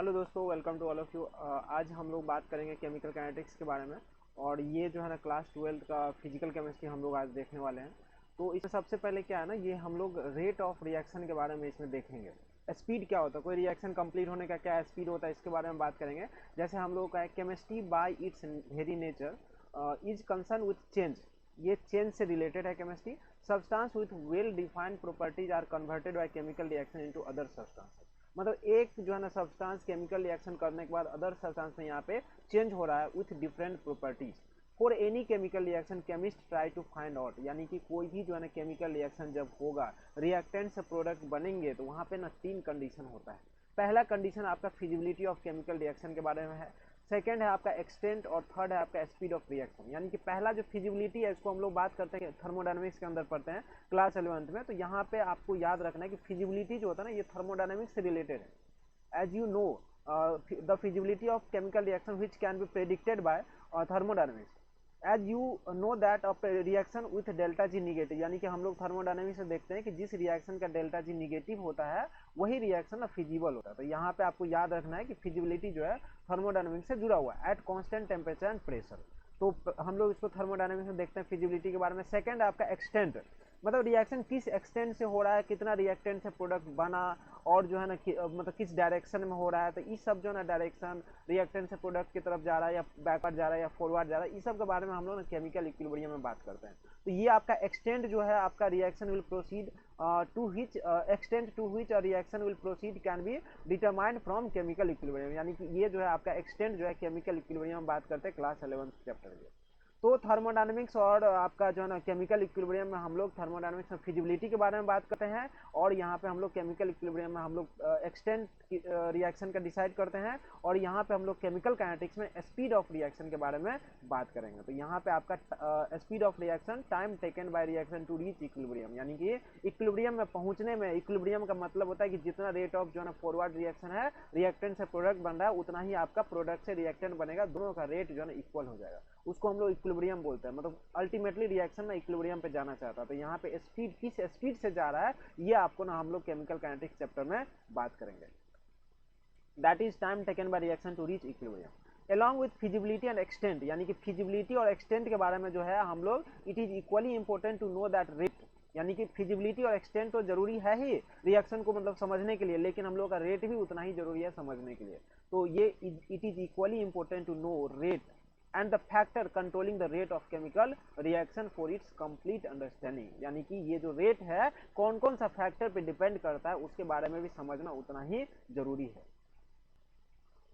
Hello दोस्तों, welcome to all of you. आज हम लोग बात करेंगे केमिकल काइनेटिक्स के बारे में। और ये जो है ना क्लास 12 का फिजिकल केमिस्ट्री हम लोग आज देखने वाले हैं। तो इसमें सबसे पहले क्या है ना, ये हम लोग रेट ऑफ रिएक्शन के बारे में इसमें देखेंगे। स्पीड क्या होता है, कोई रिएक्शन कंप्लीट होने का क्या स्पीड होता है, इसके बारे में बात करेंगे। जैसे हम लोग का है chemistry by its very nature is concern with change. ये चेंज से रिलेटेड है chemistry. Substance with well defined properties are converted by chemical reaction into other substance. मतलब एक जो है ना सब्सटेंस केमिकल रिएक्शन करने के बाद अदर सब्सटेंस में यहाँ पे चेंज हो रहा है with different properties. For any chemical reaction chemist try to find out, यानी कि कोई भी जो है ना केमिकल रिएक्शन जब होगा, रिएक्टेंट से प्रोडक्ट बनेंगे, तो वहाँ पे ना 3 कंडीशन होता है। पहला कंडीशन आपका फिजिबिलिटी ऑफ केमिकल रिएक्शन के बारे में है, सेकेंड है आपका एक्सटेंट, और थर्ड है आपका स्पीड ऑफ रिएक्शन। यानी कि पहला जो फिजिबिलिटी है इसको हम लोग बात करते हैं थर्मोडायनेमिक्स के अंदर पढ़ते हैं क्लास 11 में। तो यहाँ पे आपको याद रखना है कि फिजिबिलिटी जो होता है ना, ये थर्मोडायनेमिक्स से रिलेटेड है। As you know the feasibility of chemical reaction which can be predicted by thermodynamics. As you know that of reaction with delta G negative, यानी कि हम लोग थर्मोडायनेमिक्स से देखते हैं कि जिस रिएक्शन का डेल्टा जी निगेटिव होता है वही रिएक्शन ना फिजिबल होता है। तो यहाँ पे आपको याद रखना है कि फिजिबिलिटी जो है थर्मोडायनेमिक्स से जुड़ा हुआ है at constant temperature and pressure. तो हम लोग इसको थर्मोडायनेमिक्स में देखते हैं फिजिबिलिटी के बारे में। सेकंड है आपका एक्सटेंट, मतलब रिएक्शन किस एक्सटेंट से हो रहा है, कितना रिएक्टेंट से प्रोडक्ट बना, और जो है ना मतलब किस डायरेक्शन में हो रहा है। तो ये सब जो है ना डायरेक्शन, रिएक्टेंट से प्रोडक्ट की तरफ जा रहा है या बैकवर्ड जा रहा है या फॉरवर्ड जा रहा है, इस सब के बारे में हम लोग ना केमिकल इक्विलिब्रियम में बात करते हैं। तो ये आपका एक्सटेंट जो है आपका reaction will proceed to which extent to which reaction will proceed can be determined from chemical equilibrium. यानी कि ये जो है आपका एक्सटेंट जो है केमिकल इक्विलिब्रियम में बात करते हैं क्लास 11 चैप्टर में। तो थर्मोडायनेमिक्स और आपका जो है ना केमिकल इक्विलिब्रियम में हम लोग थर्मोडायनेमिक्स में फिजिबिलिटी के बारे में बात करते हैं, और यहाँ पे हम लोग केमिकल इक्विलिब्रियम में हम लोग एक्सटेंट रिएक्शन का डिसाइड करते हैं, और यहाँ पे हम लोग केमिकल काइनेटिक्स में स्पीड ऑफ रिएक्शन के बारे में बात करेंगे। तो यहाँ पे आपका speed of reaction time taken by reaction to reach equilibrium, यानी कि इक्विलिब्रियम में पहुंचने में, इक्विलिब्रियम का मतलब होता है कि जितना रेट ऑफ जो है ना फॉरवर्ड रिएक्शन है, रिएक्टेंट से प्रोडक्ट बन रहा है, उतना ही आपका प्रोडक्ट से रिएक्टेंट बनेगा, दोनों का रेट जो है ना इक्वल हो जाएगा, उसको हम लोग इक्विलिब्रियम बोलते हैं। मतलब अल्टीमेटली रिएक्शन में इक्विलिब्रियम पे जाना चाहता है। तो यहाँ पे स्पीड किस स्पीड से जा रहा है, ये आपको ना हम लोग केमिकल काइनेटिक्स चैप्टर में बात करेंगे। That is time taken by reaction to reach equilibrium along with feasibility and extent, यानी कि फिजिबिलिटी और एक्सटेंट के बारे में जो है हम लोग it is equally important to know that rate, यानी कि फिजिबिलिटी और एक्सटेंट तो जरूरी है ही रिएक्शन को मतलब समझने के लिए, लेकिन हम लोग का रेट भी उतना ही जरूरी है समझने के लिए। तो ये it is equally important to know rate and the factor controlling the rate of chemical reaction for its complete understanding, यानी कि ये जो रेट है कौन कौन सा फैक्टर पे डिपेंड करता है उसके बारे में भी समझना उतना ही जरूरी है।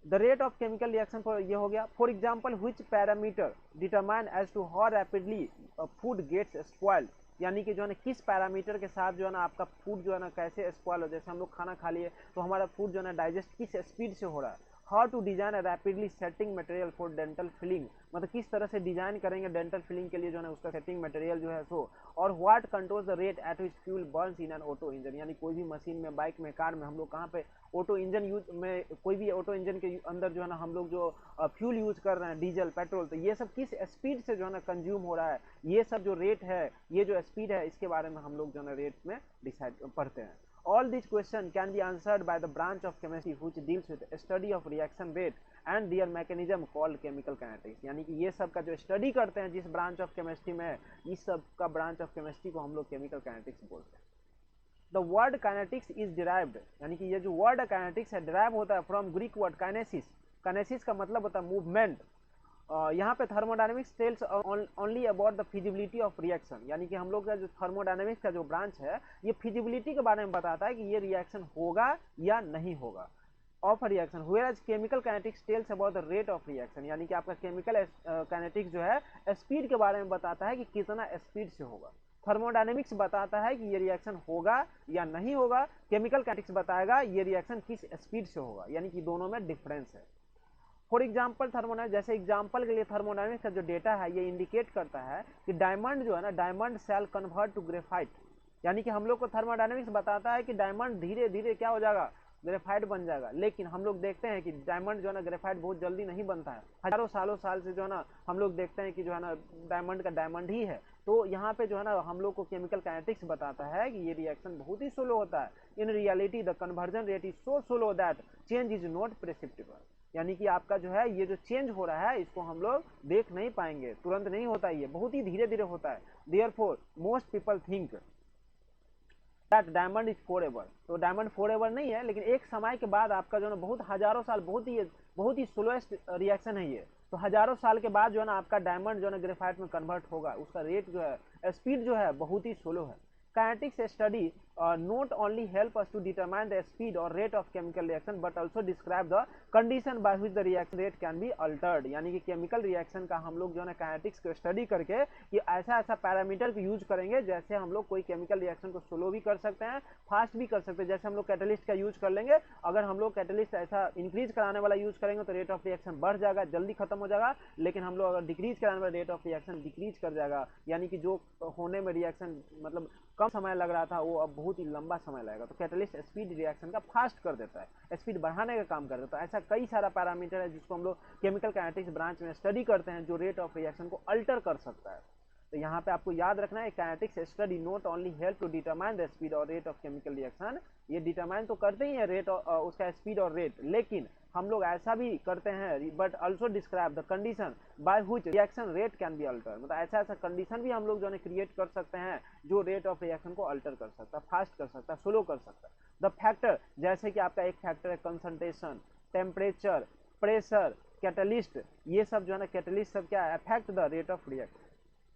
The rate of chemical reaction for ये हो गया। For example which parameter determine as to how rapidly food gets spoiled, यानी कि जो है ना किस पैरामीटर के साथ जो है ना आपका फूड जो है ना कैसे स्पॉइल हो। जैसे हम लोग खाना खा लिए तो हमारा फूड जो है ना डाइजेस्ट किस स्पीड से हो रहा है। How to design a rapidly setting material for dental filling, मतलब किस तरह से डिजाइन करेंगे डेंटल फिलिंग के लिए जो है ना उसका सेटिंग मटेरियल जो है सो। और what controls the rate eight which fuel Burns in an auto engine, यानी कोई भी मशीन में, बाइक में, कार में, हम लोग कहाँ पे ऑटो इंजन यूज में, कोई भी ऑटो इंजन के अंदर जो है ना हम लोग जो फ्यूल यूज कर रहे हैं, डीजल, पेट्रोल, तो ये सब किस स्पीड से जो है ना कंज्यूम हो रहा है, ये सब जो रेट है, ये जो स्पीड है, इसके बारे में हम लोग जो है ना रेट में डिसाइड पढ़ते हैं। All these questions can be answered by the branch of chemistry which deals with study of reaction rate and their mechanism called chemical kinetics, यानी कि ये सब का जो स्टडी करते हैं जिस ब्रांच ऑफ केमिस्ट्री में, इस सब का ब्रांच ऑफ केमिस्ट्री को हम लोग केमिकल काइनेटिक्स बोलते हैं। The word kinetics is derived, यानी कि ये जो वर्ड काइनेटिक्स है डिराइव होता है from Greek word kinesis. Kinesis का मतलब होता है मूवमेंट। यहाँ पे thermodynamics tells only about the feasibility of reaction, यानी कि हम लोग का जो थर्मोडायनेमिक्स का जो ब्रांच है ये फिजिबिलिटी के बारे में बताता है कि ये रिएक्शन होगा या नहीं होगा of reaction. Whereas chemical kinetics tells about the rate of reaction, यानी कि आपका केमिकल काइनेटिक्स जो है स्पीड के बारे में बताता है कि कितना स्पीड से होगा। थर्मोडायनेमिक्स बताता है कि ये रिएक्शन होगा या नहीं होगा, केमिकल काइनेटिक्स बताएगा ये रिएक्शन किस स्पीड से होगा, यानी कि दोनों में डिफरेंस है। फॉर एग्जाम्पल थर्मोडायनेमिक्स, जैसे एग्जाम्पल के लिए थर्मोडायनेमिक्स का जो डेटा है ये इंडिकेट करता है कि डायमंड जो है ना, diamond shall convert to graphite, यानी कि हम लोग को थर्मोडायनेमिक्स बताता है कि डायमंड धीरे धीरे क्या हो जाएगा, ग्रेफाइट बन जाएगा। लेकिन हम लोग देखते हैं कि डायमंड जो है ना ग्रेफाइट बहुत जल्दी नहीं बनता है, हजारों साल से जो है ना हम लोग देखते हैं कि जो है ना डायमंड का डायमंड ही है। तो यहाँ पे जो है ना हम लोग को केमिकल काइनेटिक्स बताता है कि ये रिएक्शन बहुत ही स्लो होता है, in reality the conversion rate is so slow that change is not perceptible. यानी कि आपका जो है ये जो चेंज हो रहा है इसको हम लोग देख नहीं पाएंगे, तुरंत नहीं होता, ये बहुत ही धीरे धीरे होता है। Therefore most people think that diamond is for ever. तो डायमंड फॉर एवर नहीं है, लेकिन एक समय के बाद आपका जो है बहुत हजारों साल, बहुत ही स्लोएस्ट रिएक्शन है ये। तो हजारों साल के बाद जो है ना आपका डायमंड जो है ना ग्रेफाइट में कन्वर्ट होगा, उसका रेट जो है, स्पीड जो है बहुत ही स्लो है। Kinetics study not only help us to determine the speed or rate of chemical reaction but also describe the condition by which the reaction rate can be altered। यानी कि chemical reaction का हम लोग जो है ना kinetics को study करके कि ऐसा ऐसा पैरामीटर को यूज करेंगे जैसे हम लोग कोई केमिकल रिएक्शन को स्लो भी कर सकते हैं, फास्ट भी कर सकते हैं। जैसे हम लोग कैटलिस्ट का यूज कर लेंगे, अगर हम लोग कैटलिस्ट ऐसा इंक्रीज कराने वाला यूज करेंगे तो रेट ऑफ रिएक्शन बढ़ जाएगा, जल्दी खत्म हो जाएगा। लेकिन हम लोग अगर डिक्रीज कराने वाला रेट ऑफ रिएक्शन डिक्रीज कर जाएगा, यानी कि जो होने में रिएक्शन मतलब कम समय लग रहा था वो अब बहुत ही लंबा समय लगेगा। तो कैटलिस्ट स्पीड रिएक्शन का फास्ट कर देता है, स्पीड बढ़ाने का काम कर देता है। ऐसा कई सारा पैरामीटर है जिसको हम लोग केमिकल काइनेटिक्स ब्रांच में स्टडी करते हैं, जो रेट ऑफ रिएक्शन को अल्टर कर सकता है। तो यहाँ पे आपको याद रखना है, kinetics study not only help to determine the speed और रेट ऑफ केमिकल रिएक्शन, ये डिटरमाइन तो करते ही है रेट उसका स्पीड और रेट, लेकिन हम लोग ऐसा भी करते हैं but also describe the condition by which reaction rate can be alter. मतलब ऐसा ऐसा कंडीशन भी हम लोग जो है क्रिएट कर सकते हैं जो रेट ऑफ रिएक्शन को अल्टर कर सकता है, फास्ट कर सकता है, स्लो कर सकता है। द फैक्टर, जैसे कि आपका एक फैक्टर है कंसंट्रेशन, टेम्परेचर, प्रेशर, कैटलिस्ट, ये सब जो है ना कैटलिस्ट सब क्या है, affect the rate of reaction.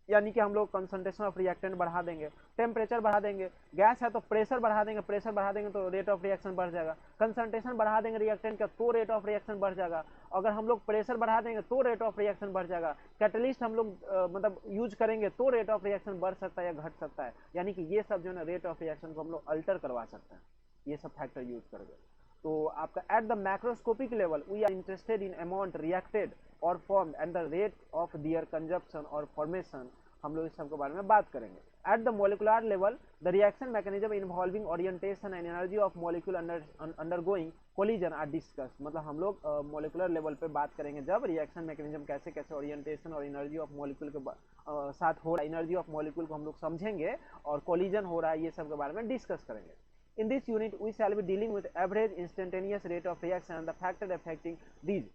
यानी कि हम लोग कंसंट्रेशन ऑफ रिएक्टेंट बढ़ा देंगे, टेम्परेचर बढ़ा देंगे, गैस है तो प्रेशर बढ़ा देंगे, प्रेशर बढ़ा देंगे तो रेट ऑफ रिएक्शन बढ़ जाएगा। कंसंट्रेशन बढ़ा देंगे रिएक्टेंट का तो रेट ऑफ रिएक्शन बढ़ जाएगा। अगर हम लोग प्रेशर बढ़ा देंगे तो रेट ऑफ रिएक्शन बढ़ जाएगा। कैटलिस्ट हम लोग मतलब यूज करेंगे तो रेट ऑफ रिएक्शन बढ़ सकता है या घट सकता है। यानी कि ये सब जो है ना रेट ऑफ रिएक्शन को हम लोग अल्टर करवा सकते हैं, ये सब फैक्टर यूज करके। तो आपका at the macroscopic level we are interested in amount reacted और formed and the rate of their consumption और फॉर्मेशन, हम लोग इस सब के बारे में बात करेंगे। At the molecular level the reaction mechanism involving orientation and energy of molecule undergoing collision are discuss. मतलब हम लोग मोलिकुलर लेवल पे बात करेंगे जब रिएक्शन मैकेनिज्म कैसे कैसे ओरिएंटेशन और एनर्जी ऑफ मॉलिक्यूल के साथ हो रहा है, एनर्जी ऑफ मॉलिक्यूल को हम लोग समझेंगे और कोलिजन हो रहा है, ये सब के बारे में डिस्कस करेंगे। In this unit, we shall be dealing with average instantaneous rate of reaction and the factor affecting these.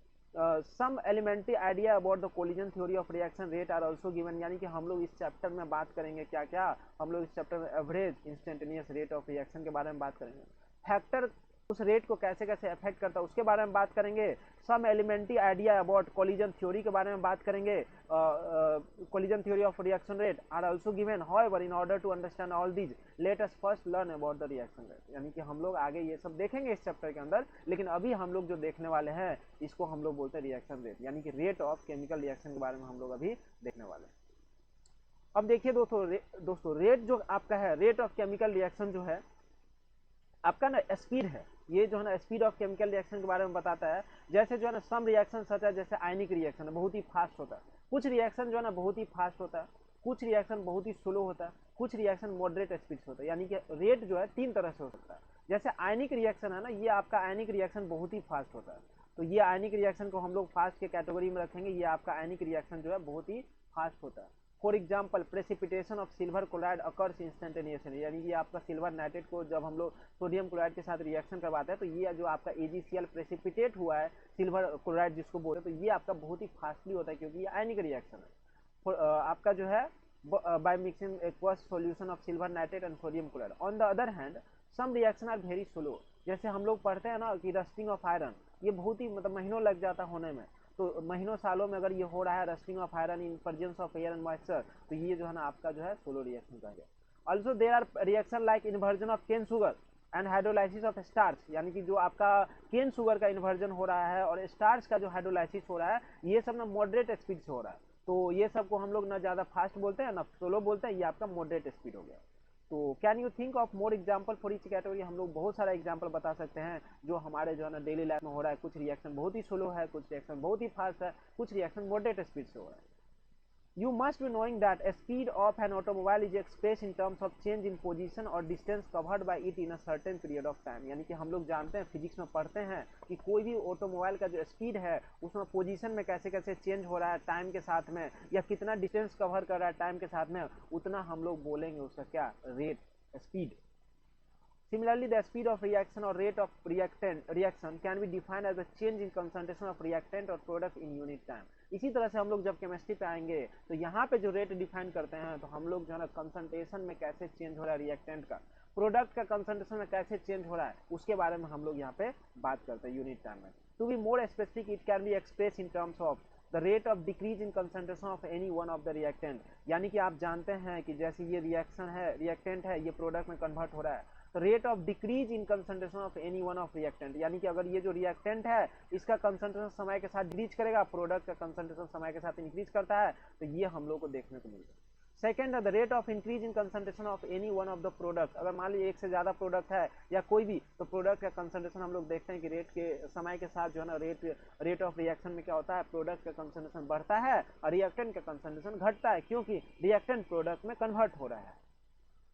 Some elementary idea about the collision theory of reaction rate are also given। यानी कि हम लोग इस chapter में बात करेंगे क्या क्या, हम लोग इस चैप्टर में average instantaneous rate of reaction के बारे में बात करेंगे। फैक्टर उस रेट को कैसे कैसे अफेक्ट करता है उसके बारे में बात करेंगे। Some elementary idea about collision theory के बारे में बात करेंगे। Collision theory of reaction rate are also given, however in order to understand all these let us first learn about the reaction rate. यानी कि हम लोग आगे ये सब देखेंगे इस चैप्टर के अंदर, लेकिन अभी हम लोग जो देखने वाले हैं इसको हम लोग बोलते हैं रिएक्शन रेट, यानी कि रेट ऑफ केमिकल रिएक्शन के बारे में हम लोग अभी देखने वाले हैं। अब देखिए दोस्तों रेट जो आपका है, रेट ऑफ केमिकल रिएक्शन जो है आपका ना स्पीड है, ये जो है ना स्पीड ऑफ केमिकल रिएक्शन के बारे में बताता है। जैसे जो है ना सम रिएक्शन सच है, जैसे आयनिक रिएक्शन है बहुत ही फास्ट होता है, कुछ रिएक्शन जो है ना बहुत ही फास्ट होता है, कुछ रिएक्शन बहुत ही स्लो होता है, कुछ रिएक्शन मॉडरेट स्पीड से होता है। यानी कि रेट जो है 3 तरह से हो सकता है। जैसे आयनिक रिएक्शन है ना, ये आपका आयनिक रिएक्शन बहुत ही फास्ट होता है, तो ये आयनिक रिएक्शन को हम लोग फास्ट के कैटेगरी में रखेंगे। ये आपका आयनिक रिएक्शन जो है बहुत ही फास्ट होता है। For example precipitation of silver chloride occurs instantaneously, यानी कि आपका सिल्वर नाइट्रेट को जब हम लोग सोडियम क्लोराइड के साथ रिएक्शन करवाते हैं तो ये जो आपका AgCl प्रेसिपिटेट हुआ है सिल्वर क्लोराइड जिसको बोलते हैं, तो ये आपका बहुत ही फास्टली होता है क्योंकि ये आयनिक रिएक्शन है। आपका जो है by mixing aqueous solution of silver nitrate and sodium chloride. On the other hand some reaction are very slow, जैसे हम लोग पढ़ते हैं ना कि रस्टिंग ऑफ आयरन, ये बहुत ही मतलब महीनों लग जाता होने में, तो महीनों सालों में अगर ये हो रहा है rusting of iron in presence of air and moisture, तो ये जो है ना आपका जो है सोलो रिएक्शन का है। Also there are reaction like inversion of cane sugar and hydrolysis of starch, यानी कि जो आपका केन शुगर का इन्वर्जन हो रहा है और स्टार्च का जो हाइड्रोलाइसिस हो रहा है, ये सब ना मॉडरेट स्पीड से हो रहा है। तो ये सब को हम लोग ना ज़्यादा फास्ट बोलते हैं ना स्लो बोलते हैं, ये आपका मॉडरेट स्पीड हो गया। तो can you think of more example for each category, हम लोग बहुत सारा एग्जाम्पल बता सकते हैं जो हमारे जो है ना डेली लाइफ में हो रहा है। कुछ रिएक्शन बहुत ही स्लो है, कुछ रिएक्शन बहुत ही फास्ट है, कुछ रिएक्शन मॉडरेट स्पीड से हो रहा है। You must be knowing that speed of an automobile is expressed in terms of change in position or distance covered by it in a certain period of time। यानी कि हम लोग जानते हैं फिजिक्स में पढ़ते हैं कि कोई भी ऑटोमोबाइल का जो स्पीड है उसमें पोजीशन में कैसे कैसे चेंज हो रहा है टाइम के साथ में, या कितना डिस्टेंस कवर कर रहा है टाइम के साथ में, उतना हम लोग बोलेंगे उसका क्या rate, speed. Similarly, the speed of reaction or rate of reaction can be defined as the change in concentration of reactant or product in unit time. इसी तरह से हम लोग जब केमिस्ट्री पे आएंगे तो यहाँ पे जो रेट डिफाइन करते हैं तो हम लोग जो है ना कंसंट्रेशन में कैसे चेंज हो रहा है रिएक्टेंट का, प्रोडक्ट का कंसंट्रेशन में कैसे चेंज हो रहा है उसके बारे में हम लोग यहाँ पे बात करते हैं यूनिट टाइम में. To be more specific it can be express in terms of the rate of decrease in concentration of any one of the reactant. यानी कि आप जानते हैं कि जैसे ये रिएक्शन है, रिएक्टेंट है, ये प्रोडक्ट में कन्वर्ट हो रहा है, तो rate of decrease in concentration of any one of reactant, यानी कि अगर ये जो रिएक्टेंट है इसका कंसंट्रेशन समय के साथ डिक्रीज करेगा, प्रोडक्ट का कंसंट्रेशन समय के साथ इंक्रीज करता है, तो ये हम लोग को देखने को मिलता है. Second, the rate of increase in concentration of any one of the product. अगर मान लीजिए एक से ज्यादा प्रोडक्ट है या कोई भी, तो प्रोडक्ट का कंसंट्रेशन हम लोग देखते हैं कि रेट के समय के साथ जो है ना रेट ऑफ रिएक्शन में क्या होता है, प्रोडक्ट का कंसंट्रेशन बढ़ता है और रिएक्टेंट का कंसंट्रेशन घटता है, क्योंकि रिएक्टेंट प्रोडक्ट में कन्वर्ट हो रहा है.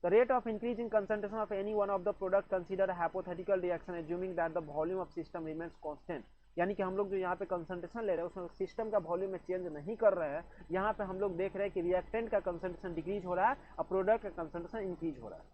The rate of increase in concentration of any one of the product consider a hypothetical reaction assuming that the volume of system remains constant. यानी कि हम लोग जो यहाँ पे कंसंट्रेशन ले रहे हैं उसमें सिस्टम का वॉल्यूम में चेंज नहीं कर रहे हैं. यहाँ पे हम लोग देख रहे हैं कि रिएक्टेंट का कंसंट्रेशन डिक्रीज हो रहा है और प्रोडक्ट का कंसंट्रेशन इंक्रीज हो रहा है.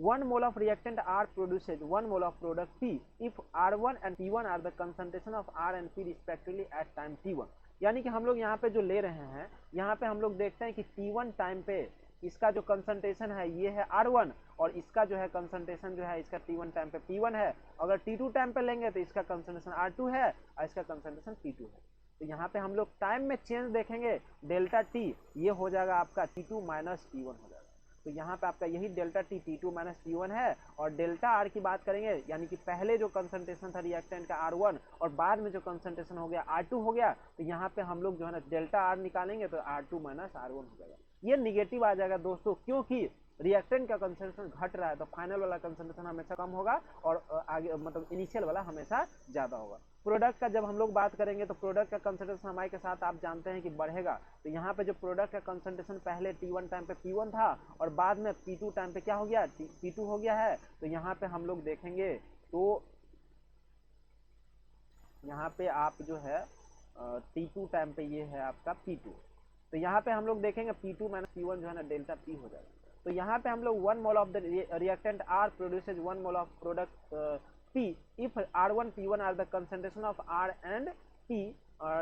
1 mole of reactant R produces 1 mole of product P if R1 and P1 are the concentration of R and P respectively at time T1. यानी कि हम लोग यहाँ पे जो ले रहे हैं, यहाँ पे हम लोग देखते हैं कि T1 टाइम पे इसका जो कंसंट्रेशन है ये है R1 और इसका जो है कंसंट्रेशन जो है इसका T1 टाइम पे P1 है. अगर T2 टाइम पे लेंगे तो इसका कंसंट्रेशन R2 है और इसका कंसंट्रेशन P2 है. तो यहाँ पे हम लोग टाइम में चेंज देखेंगे, डेल्टा T ये हो जाएगा आपका T2 माइनस T1 हो जाएगा. तो यहाँ पे आपका यही delta T T2 minus T1 है. और डेल्टा R की बात करेंगे, यानी कि पहले जो कंसंट्रेशन था रिएक्टेंट का R1 और बाद में जो कंसंट्रेशन हो गया R2 हो गया, तो यहाँ पे हम लोग जो है ना डेल्टा R निकालेंगे तो R2 माइनस R1 हो जाएगा. ये निगेटिव आ जाएगा दोस्तों, क्योंकि रिएक्टेंट का कंसंट्रेशन घट रहा है तो फाइनल वाला कंसंट्रेशन हमेशा कम होगा और आगे मतलब इनिशियल वाला हमेशा ज्यादा होगा. प्रोडक्ट का जब हम लोग बात करेंगे तो प्रोडक्ट का कंसंट्रेशन समय के साथ आप जानते हैं कि बढ़ेगा. तो यहाँ पे जो प्रोडक्ट का कंसंट्रेशन पहले T1 टाइम पे P1 था और बाद में P2 टाइम पे क्या हो गया, P2 हो गया है. तो यहाँ पे हम लोग देखेंगे तो यहाँ पे आप जो है T2 टाइम पे ये है आपका P2. तो यहाँ पे हम लोग देखेंगे P2 माइनस P1 जो है ना डेल्टा P हो जाएगा. तो यहाँ पे हम लोग 1 mole of the reactant R produces 1 mole of product P if R1 P1 are the concentration of R and P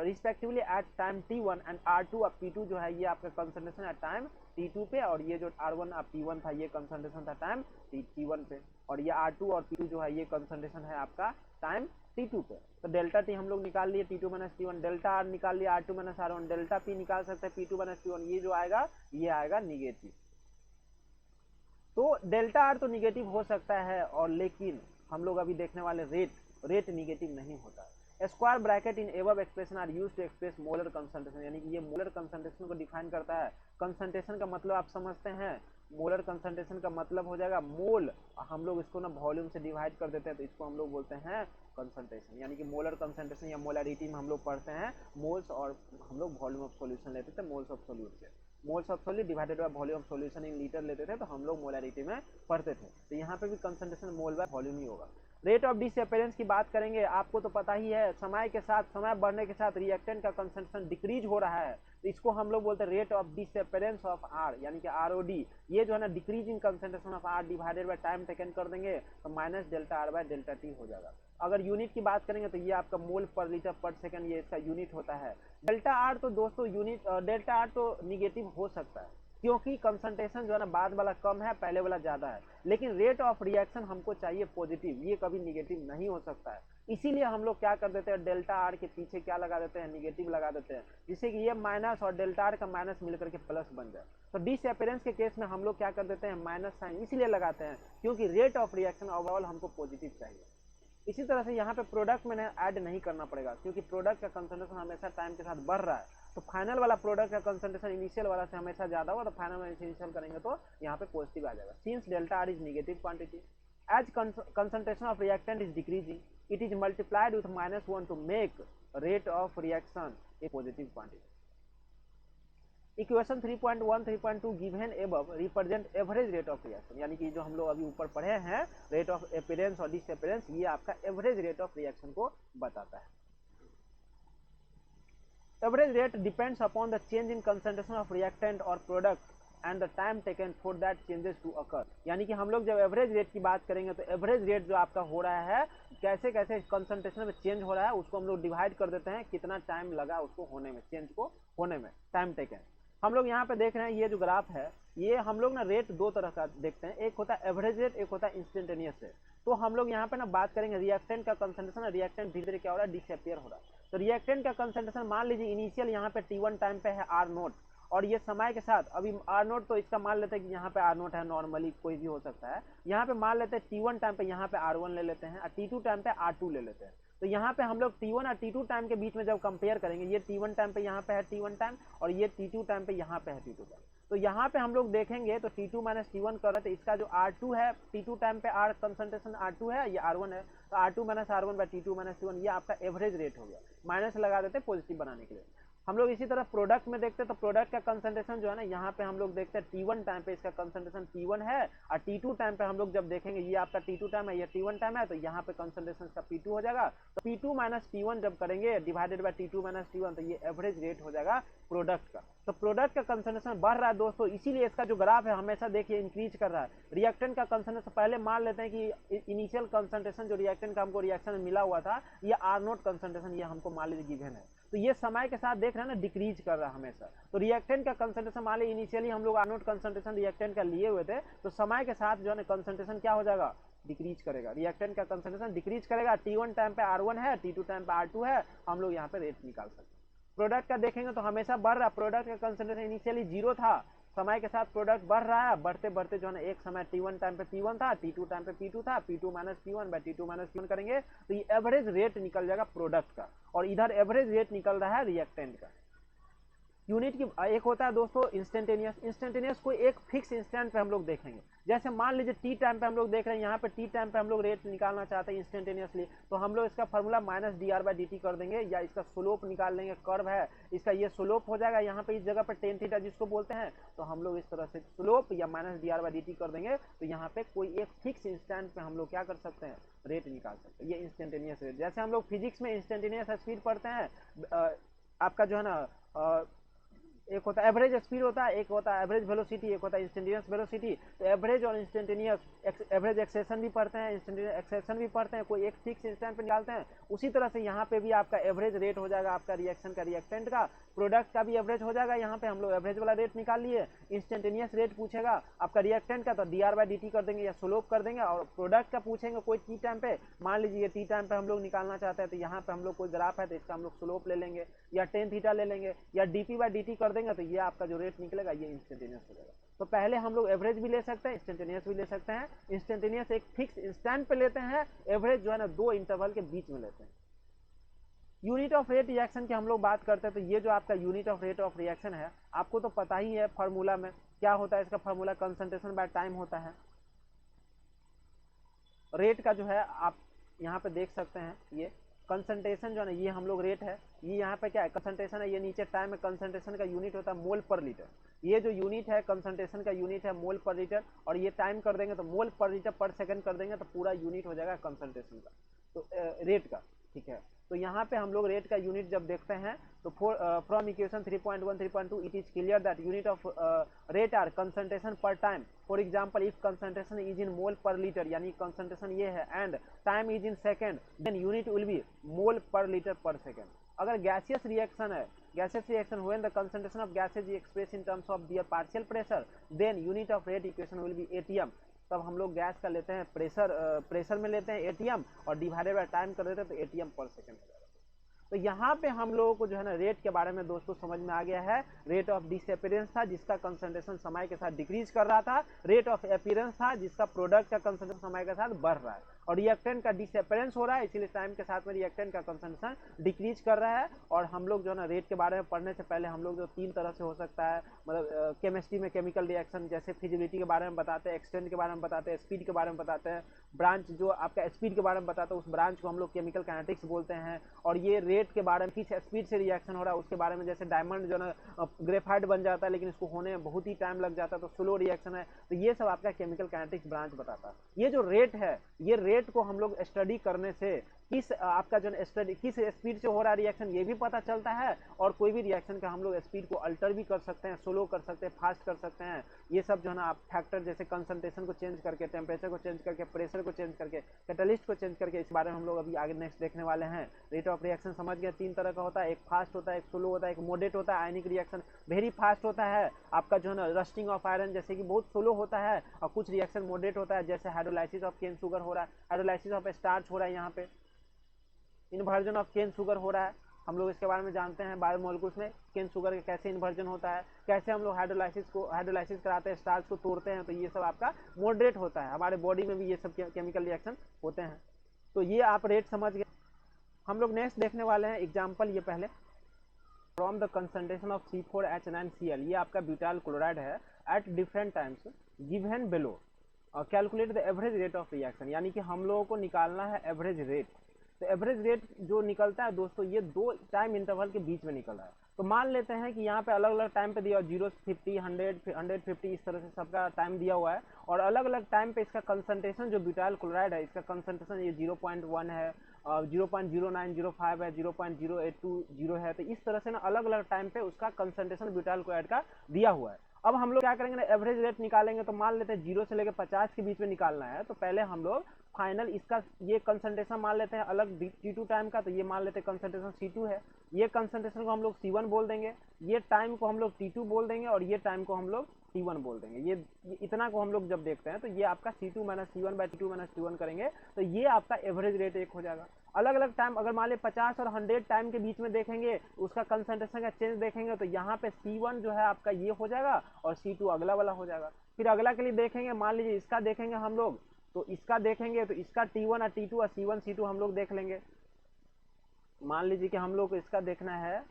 respectively at time T1 and R2 और P2 जो है ये आपका कंसंट्रेशन है टाइम T2 पे और ये जो R1 और P1 था ये कंसंट्रेशन था टाइम T1 पे और ये R2 और P2 जो है ये कंसंट्रेशन है आपका टाइम T2 पे. तो डेल्टा T हम लोग निकाल लिए T2 minus T1, delta R निकाल लिया R2 minus R1, delta P निकाल सकते हैं P2 माइनस P1. ये जो आएगा ये आएगा निगेटिव. तो डेल्टा R तो निगेटिव हो सकता है और लेकिन हम लोग अभी देखने वाले रेट निगेटिव नहीं होता है. Square bracket in above expression are used to express molar concentration, यानी कि ये मोलर कंसंट्रेशन को डिफाइन करता है. कंसंट्रेशन का मतलब आप समझते हैं, मोलर कंसंट्रेशन का मतलब हो जाएगा मोल, हम लोग इसको ना वॉल्यूम से डिवाइड कर देते हैं तो इसको हम लोग बोलते हैं कंसंट्रेशन. यानी कि मोलर कंसंट्रेशन या मोलरिटी में हम लोग पढ़ते हैं मोल्स और हम लोग वॉल्यूम ऑफ सॉल्यूशन लेते थे मोल्स ऑफ सॉल्यूट से. Moles of solute divided by volume of solution in litre लेते थे तो हम लोग मोलरिटी में पढ़ते थे. तो यहाँ पे भी कंसंट्रेशन मोल बाय वॉल्यूम ही होगा. रेट ऑफ डिसअपियरेंस की बात करेंगे, आपको तो पता ही है समय के साथ, समय बढ़ने के साथ रिएक्टेंट का कंसंट्रेशन डिक्रीज हो रहा है तो इसको हम लोग बोलते हैं rate of disappearance of R, यानी कि ROD. ये जो है ना decrease in concentration of R divided by time taken कर देंगे तो minus delta R by delta T हो जाएगा. अगर यूनिट की बात करेंगे तो ये आपका मोल पर लीटर पर सेकंड ये इसका यूनिट होता है. डेल्टा R तो दोस्तों यूनिट डेल्टा R तो निगेटिव हो सकता है क्योंकि कंसंट्रेशन जो है ना बाद वाला कम है पहले वाला ज्यादा है, लेकिन रेट ऑफ रिएक्शन हमको चाहिए पॉजिटिव, ये कभी निगेटिव नहीं हो सकता है. इसीलिए हम लोग क्या कर देते हैं, डेल्टा R के पीछे क्या लगा देते हैं, निगेटिव लगा देते हैं, जिससे कि ये माइनस और डेल्टा R का माइनस मिलकर के प्लस बन जाए. तो डिसअपियरेंस के केस में हम लोग क्या कर देते हैं, माइनस साइन इसलिए लगाते हैं क्योंकि रेट ऑफ रिएक्शन ओवरऑल हमको पॉजिटिव चाहिए. इसी तरह से यहाँ पे प्रोडक्ट में ऐड नहीं करना पड़ेगा क्योंकि प्रोडक्ट का कंसंट्रेशन हमेशा टाइम के साथ बढ़ रहा है. तो फाइनल वाला प्रोडक्ट का कंसंट्रेशन इनिशियल वाला से हमेशा ज्यादा होगा तो फाइनल में इनिशियल करेंगे तो यहाँ पे पॉजिटिव आ जाएगा. Since delta R is negative quantity as concentration of reactant is decreasing, it is multiplied with -1 to make rate of reaction a positive quantity. Equation 3.1 3.2 given above represent average rate of reaction, यानी कि जो हम लोग अभी ऊपर पढ़े हैं rate of appearance और डिसअपीयरेंस, ये आपका एवरेज रेट ऑफ रिएक्शन को बताता है. Average rate depends upon the change in concentration of reactant और product and the time taken for that changes to occur. यानी कि हम लोग जब एवरेज रेट की बात करेंगे तो एवरेज रेट जो आपका हो रहा है कैसे कैसे कंसंट्रेशन में चेंज हो रहा है उसको हम लोग डिवाइड कर देते हैं, कितना टाइम लगा उसको होने में, चेंज को होने में, टाइम टेकन। हम लोग यहाँ पे देख रहे हैं ये जो ग्राफ है, ये हम लोग ना रेट दो तरह का देखते हैं, एक होता है एवरेज रेट, एक होता है इंस्टेंटेनियस रेट। तो हम लोग यहाँ पे ना बात करेंगे रिएक्टेंट का कंसंट्रेशन, रिएक्टेंट धीरे धीरे क्या हो रहा है, डिसअपियर हो रहा है। तो रिएक्टेंट का कंसंट्रेशन मान लीजिए इनिशियल यहाँ पे T1 टाइम पे है R नोट, और ये समय के साथ अभी R नोट तो इसका मान लेते हैं कि यहाँ पे R नोट है, नॉर्मली कोई भी हो सकता है। यहाँ पे मान लेते हैं T1 टाइम पे यहाँ पे R1 ले लेते हैं और T2 टाइम पे R2 ले लेते हैं। तो यहाँ पे हम लोग T1 और T2 टाइम के बीच में जब कंपेयर करेंगे, ये T1 टाइम पे यहाँ पे है T1 टाइम और ये T2 टाइम पे यहाँ पे है T2 टाइम। तो यहाँ पे हम लोग देखेंगे तो T2 माइनस T1 कर रहे थे, इसका जो R2 है T2 टाइम पे R कंसंट्रेशन R2 है, ये R1 है, तो R2 minus R1 by T2 minus T1 ये आपका एवरेज रेट हो गया। माइनस लगा देते पॉजिटिव बनाने के लिए। हम लोग इसी तरह प्रोडक्ट में देखते हैं तो प्रोडक्ट का कंसंट्रेशन जो है ना, यहाँ पे हम लोग देखते हैं T1 टाइम पे इसका कंसंट्रेशन P1 है और T2 टाइम पे हम लोग जब देखेंगे ये आपका T2 टाइम है, ये T1 टाइम है, तो यहाँ पे कंसंट्रेशन का P2 हो जाएगा। तो P2 माइनस T1 जब करेंगे divided by T2 minus T1 तो ये एवरेज रेट हो जाएगा प्रोडक्ट का। तो प्रोडक्ट का कंसंट्रेशन बढ़ रहा है दोस्तों, इसीलिए इसका जो ग्राफ है हमेशा देखिए इंक्रीज कर रहा है। रिएक्टेंट का कंसंट्रेशन पहले मान लेते हैं कि इनिशियल कंसंट्रेशन जो रिएक्टेंट का हमको रिएक्शन में मिला हुआ था ये R नोट कंसंट्रेशन, ये हमको मान लीजिए गिवन है, तो ये समय के साथ देख रहे हैं ना डिक्रीज कर रहा है हमेशा। तो रिएक्टेंट का कंसंट्रेशन मान लीजिए इनिशियली हम लोग R नोट कंसंट्रेशन रिएक्टेंट का लिए हुए थे, तो समय के साथ जो है कंसंट्रेशन क्या हो जाएगा, डिक्रीज करेगा, रिएक्टेंट का कंसंट्रेशन डिक्रीज करेगा। T1 टाइम पे R1 है, T2 टाइम पे R2 है, हम लोग यहाँ पे रेट निकाल सकते हैं। प्रोडक्ट का देखेंगे तो हमेशा बढ़ रहा है, प्रोडक्ट का कंसंट्रेशन इनिशियली जीरो था, समय के साथ प्रोडक्ट बढ़ रहा है, बढ़ते बढ़ते जो है ना एक समय T1 टाइम पे P1 था, T2 टाइम पे P2 था, P2 minus P1 by T2 minus P1 करेंगे तो ये एवरेज रेट निकल जाएगा प्रोडक्ट का, और इधर एवरेज रेट निकल रहा है रिएक्टेंट का। यूनिट की एक होता है दोस्तों इंस्टेंटेनियस। इंस्टेंटेनियस को एक फिक्स इंस्टेंट पे हम लोग देखेंगे, जैसे मान लीजिए टी टाइम पे हम लोग देख रहे हैं, यहाँ पे टी टाइम पे हम लोग रेट निकालना चाहते हैं इंस्टेंटेनियसली, तो हम लोग इसका formula minus dr by dt कर देंगे, या इसका स्लोप निकाल लेंगे, कर्व है इसका ये स्लोप हो जाएगा यहाँ पे इस जगह पे टेन थीटा जिसको बोलते हैं, तो हम लोग इस तरह से स्लोप या माइनस dr बाई dt कर देंगे, तो यहाँ पे कोई एक फिक्स इंस्टेंट पे हम लोग क्या कर सकते हैं, रेट निकाल सकते हैं। ये इंस्टेंटेनियस रेट, जैसे हम लोग फिजिक्स में इंस्टेंटेनियस स्पीड पढ़ते हैं, आपका जो है ना एक होता है एवरेज स्पीड होता है, एक होता है एवरेज वेलोसिटी, एक होता है इंस्टेंटेनियस वेलोसिटी। तो एवरेज और इंस्टेंटेनियस, एवरेज एक्सेशन भी पढ़ते हैं, इंस्टेंटेनियस एक्सेशन भी पढ़ते हैं, कोई एक फिक्स इंस्टेंट पे निकालते हैं। उसी तरह से यहाँ पे भी आपका एवरेज रेट हो जाएगा आपका रिएक्शन का, रिएक्टेंट का, प्रोडक्ट का भी एवरेज हो जाएगा। यहाँ पे हम लोग एवरेज वाला रेट निकाल लिए। इंस्टेंटेनियस रेट पूछेगा आपका रिएक्टेंट का, तो dr बाई dt कर देंगे या स्लोप कर देंगे, और प्रोडक्ट का पूछेंगे कोई टी टाइम पे, मान लीजिए टी टाइम पे हम लोग निकालना चाहते हैं, तो यहाँ पे हम लोग कोई ग्राफ है तो इसका हम लोग स्लोप ले लेंगे या टेन थीटा ले लेंगे या dp बाई dt कर देंगे, तो ये आपका जो रेट निकलेगा ये इंस्टेंटेनियस हो जाएगा। तो पहले हम लोग एवरेज भी ले सकते हैं, इंस्टेंटेनियस भी ले सकते हैं। इंस्टेंटेनियस एक फिक्स इंस्टेंट पे लेते हैं, एवरेज जो है ना दो इंटरवल के बीच में लेते हैं। यूनिट ऑफ रेट रिएक्शन की हम लोग बात करते हैं, तो ये जो आपका unit of rate of reaction है आपको तो पता ही है, फार्मूला में क्या होता है, इसका फार्मूला कंसंट्रेशन बाय टाइम होता है। रेट का जो है आप यहाँ पे देख सकते हैं, ये कंसंट्रेशन जो है ना ये हम लोग रेट है, ये यहाँ पे क्या है कंसंट्रेशन है, ये नीचे टाइम है, कंसंट्रेशन का यूनिट होता है मोल पर लीटर। ये जो यूनिट है कंसंट्रेशन का यूनिट है मोल पर लीटर, और ये टाइम कर देंगे तो मोल पर लीटर पर सेकंड कर देंगे, तो पूरा यूनिट हो जाएगा कंसंट्रेशन का, तो रेट का, ठीक है। तो यहाँ पे हम लोग रेट का यूनिट जब देखते हैं तो from equation 3.1 3.2 it is clear that unit of rate are concentration per time. For example if concentration is in mole per litre, यानी कंसंट्रेशन ये है, and time is in second, then unit will be mole per litre per second. अगर gaseous reaction है, gaseous reaction when the concentration of gases is express in terms of their partial pressure, then unit of rate equation will be ATM। तब हम लोग gas का लेते हैं pressure में लेते हैं ATM, और डिवाइडेड बाय टाइम कर देते हैं तो ATM पर सेकंड हो जाएगा। तो यहाँ पे हम लोगों को जो है ना रेट के बारे में दोस्तों समझ में आ गया है। रेट ऑफ डिसअपीयरेंस था जिसका कंसंट्रेशन समय के साथ डिक्रीज कर रहा था, रेट ऑफ अपीयरेंस था जिसका प्रोडक्ट का कंसंट्रेशन समय के साथ बढ़ रहा है, और रिएक्टेंट का डिसअपीयरेंस हो रहा है, इसीलिए टाइम के साथ में रिएक्टेंट का कंसंट्रेशन डिक्रीज कर रहा है। और हम लोग जो है ना रेट के बारे में पढ़ने से पहले हम लोग जो तीन तरह से हो सकता है, मतलब केमिस्ट्री में केमिकल रिएक्शन जैसे फिजिबिलिटी के बारे में बताते हैं, एक्सटेंट के बारे में बताते हैं, स्पीड के बारे में बताते हैं, ब्रांच जो आपका स्पीड के बारे में बताता है उस ब्रांच को हम लोग केमिकल काइनेटिक्स बोलते हैं। और ये रेट के बारे में किस स्पीड से रिएक्शन हो रहा है उसके बारे में, जैसे डायमंड जो है ग्रेफाइट बन जाता है लेकिन इसको होने में बहुत ही टाइम लग जाता है तो स्लो रिएक्शन है, तो ये सब आपका केमिकल काइनेटिक्स ब्रांच बताता है। ये जो रेट है, ये रेट को हम लोग स्टडी करने से किस आपका जो है किस स्पीड से हो रहा है रिएक्शन ये भी पता चलता है, और कोई भी रिएक्शन का हम लोग स्पीड को अल्टर भी कर सकते हैं, स्लो कर सकते हैं, फास्ट कर सकते हैं। ये सब जो है ना आप फैक्टर जैसे कंसंट्रेशन को चेंज करके, टेम्परेचर को चेंज करके, प्रेशर को चेंज करके, कैटलिस्ट को चेंज करके, इस बारे में हम लोग अभी आगे नेक्स्ट देखने वाले हैं। रेट ऑफ रिएक्शन समझ गए, 3 तरह का होता है, एक फास्ट होता है, एक स्लो होता है, एक मॉडरेट होता है। आयनिक रिएक्शन वेरी फास्ट होता है आपका जो है ना रस्टिंग ऑफ आयरन जैसे कि बहुत स्लो होता है, और कुछ रिएक्शन मॉडरेट होता है जैसे हाइड्रोलाइसिस ऑफ केन शुगर हो रहा है, हाइड्रोलाइसिस ऑफ स्टार्च हो रहा है, यहाँ पे इन्वर्जन ऑफ केन शुगर हो रहा है। हम लोग इसके बारे में जानते हैं बायोमोलिक्यूल्स में, केन शुगर का कैसे इन्वर्जन होता है, कैसे हम लोग हाइड्रोलाइसिस कराते हैं, स्टार्च को तोड़ते हैं, तो ये सब आपका मॉडरेट होता है। हमारे बॉडी में भी ये सब केमिकल रिएक्शन होते हैं। तो ये आप रेट समझ गए। हम लोग नेक्स्ट देखने वाले हैं एग्जाम्पल, ये पहले from the concentration of C4H9Cl, ये आपका ब्यूटाइल क्लोराइड है, at different times given below calculate the average rate of reaction, यानी कि हम लोगों को निकालना है एवरेज रेट। तो एवरेज रेट जो निकलता है दोस्तों, ये 2 टाइम इंटरवल के बीच में निकल रहा है। तो मान लेते हैं कि यहाँ पे अलग अलग टाइम पे दिया 0, 50, 100, 150, इस तरह से सबका टाइम दिया हुआ है, और अलग अलग टाइम पे इसका कंसंट्रेशन जो ब्यूटाइल क्लोराइड है, इसका कंसंट्रेशन ये 0.1 है, 0.0905 है, 0.0820 है। तो इस तरह से ना अलग अलग टाइम पे उसका कंसंट्रेशन ब्यूटाइल क्लोराइड का दिया हुआ है। अब हम लोग क्या करेंगे ना, एवरेज रेट निकालेंगे। तो मान लेते हैं 0 से लेकर 50 के बीच में निकालना है, तो पहले हम लोग फाइनल इसका ये कंसंट्रेशन मान लेते हैं अलग T2 टाइम का, तो ये मान लेते हैं कंसंट्रेशन C2 है, ये कंसंट्रेशन को हम लोग C1 बोल देंगे, ये टाइम को हम लोग T2 बोल देंगे, और ये टाइम को हम लोग T1 बोल देंगे। ये इतना को हम लोग जब देखते हैं तो ये आपका C2 minus C1 by T2 minus T1 करेंगे, तो ये आपका एवरेज रेट एक हो जाएगा। अलग अलग टाइम अगर मान ली 50 और 100 टाइम के बीच में देखेंगे, उसका कंसंट्रेशन का चेंज देखेंगे, तो यहाँ पे C1 जो है आपका ये हो जाएगा, और C2 अगला वाला हो जाएगा। फिर अगला के लिए देखेंगे, मान लीजिए इसका देखेंगे हम लोग, तो इसका देखेंगे तो इसका T1 और T2 और C1 C2 हम लोग देख लेंगे। मान लीजिए कि हम लोग को इसका देखना है,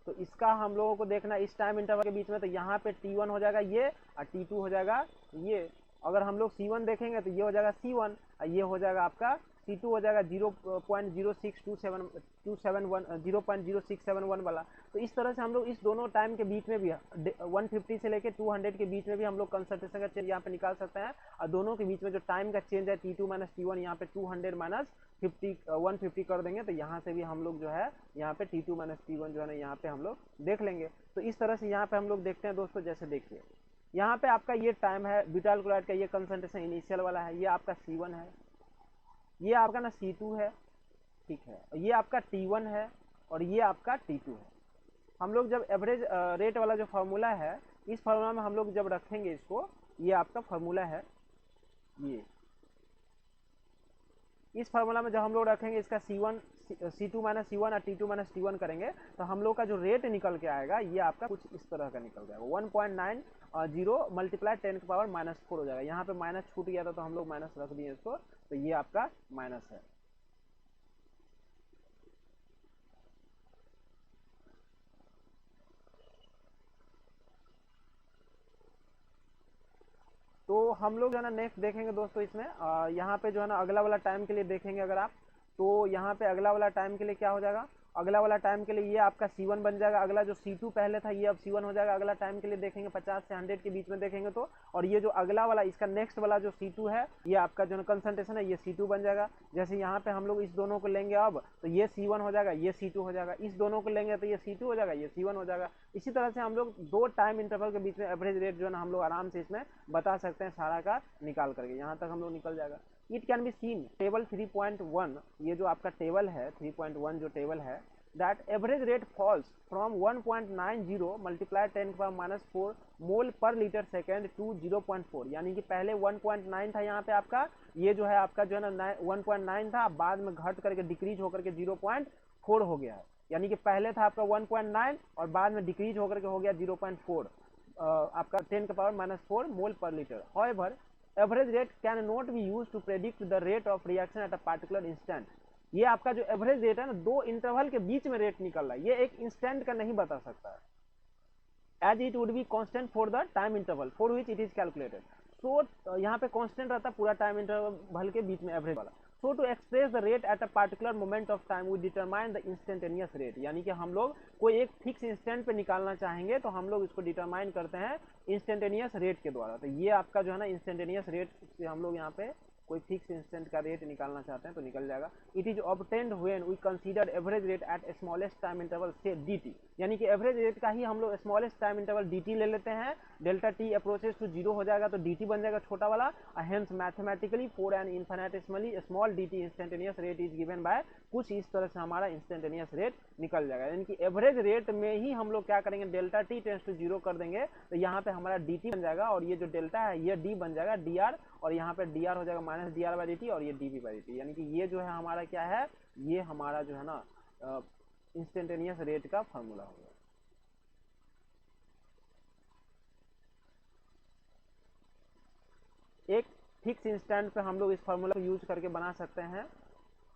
तो इसका हम लोगों को देखना इस टाइम इंटरवल के बीच में, तो यहाँ पे T1 हो जाएगा ये, और T2 हो जाएगा ये। अगर हम लोग C1 देखेंगे तो ये हो जाएगा C1, और ये हो जाएगा आपका C2 हो जाएगा 0.0671 वाला। तो इस तरह से हम लोग इस दोनों टाइम के बीच में भी 150 से लेकर 200 के बीच में भी हम लोग कंसंट्रेशन का चेंज यहाँ पे निकाल सकते हैं, और दोनों के बीच में जो टाइम का चेंज है T2 माइनस T1, यहाँ पे 200 माइनस 150 कर देंगे, तो यहाँ से भी हम लोग जो है यहाँ पे T2 माइनस T1 जो है ना यहाँ पे हम लोग देख लेंगे। तो इस तरह से यहाँ पे हम लोग देखते हैं दोस्तों। जैसे देखिए यहाँ पे आपका ये टाइम है ब्यूटाइल क्लोराइड का, ये कंसंट्रेशन इनिशियल वाला है, ये आपका C1 है, ये आपका ना C2 है, ठीक है, ये आपका T1 है, और ये आपका T2 है। हम लोग जब एवरेज रेट वाला जो फार्मूला है, इस फार्मूला में हम लोग जब रखेंगे इसको, ये आपका फार्मूला है, ये इस फार्मूला में जब हम लोग रखेंगे इसका C2 माइनस C1 और T2 माइनस T1 करेंगे, तो हम लोग का जो रेट निकल के आएगा ये आपका कुछ इस तरह का निकल जाएगा, 1.90 मल्टीप्लाई 10 की पावर -4 हो जाएगा। यहाँ पे माइनस छूट गया था तो हम लोग माइनस रख दिए इसको, तो ये आपका माइनस है। तो हम लोग जो है ना नेक्स्ट देखेंगे दोस्तों इसमें, यहाँ पे जो है ना अगला वाला टाइम के लिए देखेंगे अगर आप, तो यहाँ पे अगला वाला टाइम के लिए क्या हो जाएगा, अगला वाला टाइम के लिए ये आपका C1 बन जाएगा, अगला जो C2 पहले था ये अब C1 हो जाएगा। अगला टाइम के लिए देखेंगे 50 से 100 के बीच में देखेंगे तो, और ये जो अगला वाला इसका नेक्स्ट वाला जो C2 है, ये आपका जो कंसंट्रेशन है ये C2 बन जाएगा। जैसे यहाँ पे हम लोग इस दोनों को लेंगे अब, तो ये C1 हो जाएगा, ये C2 हो जाएगा। इस दोनों को लेंगे तो ये C2 हो जाएगा, ये C1 हो जाएगा। इसी तरह से हम लोग 2 टाइम इंटरवल के बीच में एवरेज रेट जो है ना हम लोग आराम से इसमें बता सकते हैं सारा का निकाल करके, यहाँ तक हम लोग निकल जाएगा। It can be seen table 3.1, ये जो आपका टेबल है 3.1 जो टेबल है, that average rate falls from 1.90 multiply 10 to the -4 mole per litre second to 0.4, यानी कि पहले 1.9 था यहाँ पे आपका, ये जो है आपका जो है ना 1.9 था, बाद में घट करके डिक्रीज होकर के 0.4 हो गया है। यानी कि पहले था आपका 1.9 और बाद में डिक्रीज होकर के हो गया 0.4, आपका 10 की power -4 mole per litre. However, average rate can not be used to predict the rate of reaction at a particular instant। ये आपका जो एवरेज रेट है ना 2 इंटरवल के बीच में रेट निकल रहा है, ये एक इंस्टेंट का नहीं बता सकता है, as it would be constant for the time interval for which it is calculated. So यहाँ पे कांस्टेंट रहता है पूरा टाइम इंटरवल के बीच में एवरेज वाला। So to express the rate at a particular moment of time we determine the instantaneous rate, यानी कि हम लोग कोई एक फिक्स इंस्टेंट पे निकालना चाहेंगे तो हम लोग इसको डिटरमाइन करते हैं इंस्टेंटेनियस रेट के द्वारा। तो ये आपका जो है ना इंस्टेंटेनियस रेट से हम लोग यहाँ पे कोई फिक्स इंस्टेंट का रेट निकालना चाहते हैं तो निकल जाएगा। It is obtained when we consider average rate at smallest time interval से dt, यानी कि एवरेज रेट का ही हम लोग स्मॉलेस्ट टाइम इंटरवल dt ले लेते हैं। Delta t approaches to zero हो जाएगा तो dt बन जाएगा छोटा वाला। Hence mathematically for an infinitesimally small dt instantaneous rate is given by, कुछ इस तरह से हमारा इंस्टेंटेनियस रेट निकल जाएगा। यानी कि एवरेज रेट में ही हम लोग क्या करेंगे, delta t tends to zero कर देंगे तो यहाँ पे हमारा dt बन जाएगा और ये जो डेल्टा है ये d बन जाएगा dr, और यहाँ पे dr हो जाएगा माइनस dr बाई dt और ये dv बाई dt। यानी कि ये जो है हमारा क्या है, ये हमारा जो है ना इंस्टेंटेनियस रेट का फॉर्मूला होगा। एक फिक्स इंस्टेंट पे हम लोग इस फॉर्मूला को यूज करके बना सकते हैं।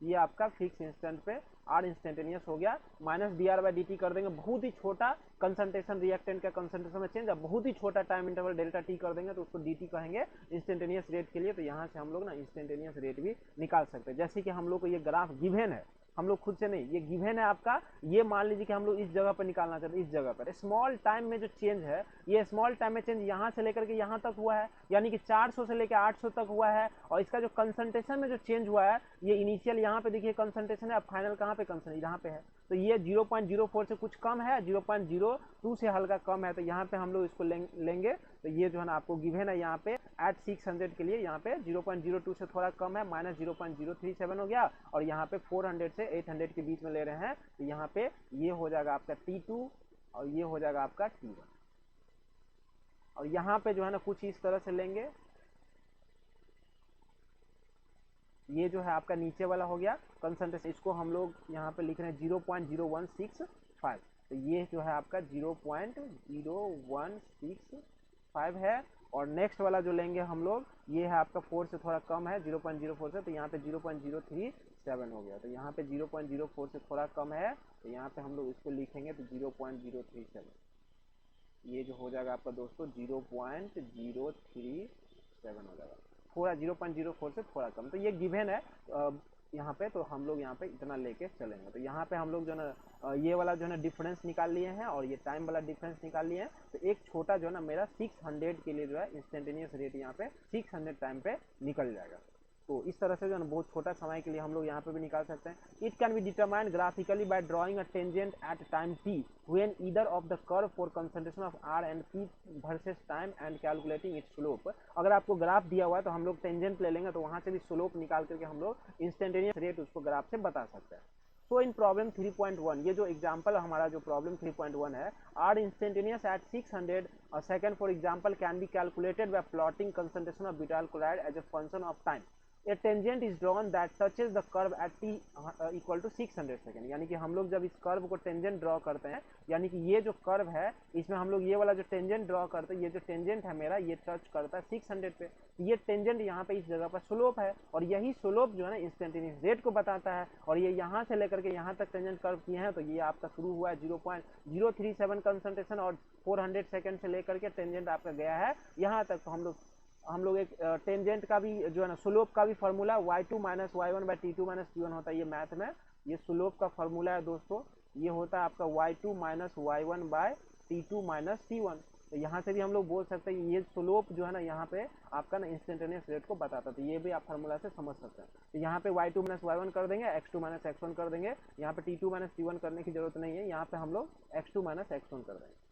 ये आपका फिक्स इंस्टेंट पे आर इंस्टेंटेनियस हो गया, minus D R by D T कर देंगे, बहुत ही छोटा कंसंट्रेशन रिएक्टेंट का कंसंट्रेशन में चेंज, बहुत ही छोटा टाइम इंटरवल डेल्टा टी कर देंगे तो उसको डी टी कहेंगे इंस्टेंटेनियस रेट के लिए। तो यहाँ से हम लोग ना इंस्टेंटेनियस रेट भी निकाल सकते हैं। जैसे कि हम लोग को ये ग्राफ गिवन है, हम लोग खुद से नहीं, ये गिवन है आपका, ये मान लीजिए कि हम लोग इस जगह पर निकालना चाहते हैं, इस जगह पर स्मॉल टाइम में जो चेंज है, ये स्मॉल टाइम में चेंज यहाँ से लेकर के यहाँ तक हुआ है, यानी कि 400 से लेकर 800 तक हुआ है। और इसका जो कंसंट्रेशन में जो चेंज हुआ है, ये इनिशियल यहाँ पे देखिए कंसंट्रेशन है, अब फाइनल कहाँ पे कंसंट्रेशन यहाँ पे है, तो ये 0.04 से कुछ कम है, 0.02 से हल्का कम है, तो यहाँ पे हम लोग इसको लेंगे। तो ये जो है ना आपको गिवन है यहाँ पे एट 600 के लिए, यहाँ पे 0.02 से थोड़ा कम है, माइनस 0.037 हो गया, और यहाँ पे 400 से 800 के बीच में ले रहे हैं, तो यहाँ पे ये हो जाएगा आपका T2 और ये हो जाएगा आपका T1। और यहाँ पे जो है ना कुछ इस तरह से लेंगे, ये जो है आपका नीचे वाला हो गया कंसंट्रेशन, इसको हम लोग यहाँ पे लिख रहे हैं 0.0165, तो ये जो है आपका 0.0165 है। और नेक्स्ट वाला जो लेंगे हम लोग, ये है आपका 4 से थोड़ा कम है, 0.04 से, तो यहाँ पे 0.037 हो गया, तो यहाँ पे 0.04 से थोड़ा कम है, तो यहाँ पे हम लोग इसको लिखेंगे तो 0.037, ये जो हो जाएगा आपका दोस्तों 0.037 हो जाएगा, थोड़ा 0.04 से थोड़ा कम। तो ये गिवन है यहाँ पे, तो हम लोग यहाँ पे इतना लेके चलेंगे। तो यहाँ पे हम लोग जो ना ये वाला जो है ना डिफरेंस निकाल लिए हैं और ये टाइम वाला डिफरेंस निकाल लिए हैं। तो एक छोटा जो है ना मेरा 600 के लिए जो है इंस्टेंटेनियस रेट यहाँ पे 600 टाइम पे निकल जाएगा। तो इस तरह से जो है ना बहुत छोटा समय के लिए हम लोग यहाँ पे भी निकाल सकते हैं। It can be determined graphically by drawing a tangent at time t when either of the curve for concentration of r and p versus time and calculating its slope. अगर आपको ग्राफ दिया हुआ है तो हम लोग टेंजेंट ले लेंगे, तो वहाँ से भी स्लोप निकाल करके हम लोग इंस्टेंटेनियस रेट उसको ग्राफ से बता सकते हैं। So in problem 3.1, ये जो एग्जाम्पल हमारा जो प्रॉब्लम 3.1 है, R instantaneous at 600 a second for example can be calculated by plotting concentration of butyl chloride as a function of time. A tangent is drawn that touches the curve at t equal to 600 second. यानी कि हम लोग जब इस curve को tangent draw करते हैं, यानी कि ये जो कर्व है इसमें हम लोग ये वाला जो टेंजेंट ड्रॉ करते हैं, ये जो टेंजेंट है मेरा ये टच करता है 600 पे, ये टेंजेंट यहाँ पे इस जगह पर स्लोप है, और यही स्लोप जो है ना इंस्टेंटेनियस रेट को बताता है। और ये यहाँ से लेकर के यहाँ तक टेंजेंट कर्व किए हैं, तो ये आपका शुरू हुआ है 0.037 कंसंट्रेशन और 400 सेकेंड से लेकर के टेंजेंट आपका गया है यहाँ तक। तो हम लोग एक टेंजेंट का भी जो है ना स्लोप का भी formula y2 minus y1 by t2 minus t1 होता है। ये मैथ में ये स्लोप का फार्मूला है दोस्तों, ये होता है आपका y2 minus y1 by t2 minus t1। तो यहाँ से भी हम लोग बोल सकते हैं ये स्लोप जो है ना यहाँ पे आपका ना इंस्टेंटेनियस रेट को बताता है, तो ये भी आप फार्मूला से समझ सकते हैं। तो यहाँ पे y2 माइनस y1 कर देंगे, x2 माइनस x1 कर देंगे, यहाँ पे t2 माइनस t1 करने की जरूरत नहीं है, यहाँ पे हम लोग x2 माइनस x1 कर देंगे।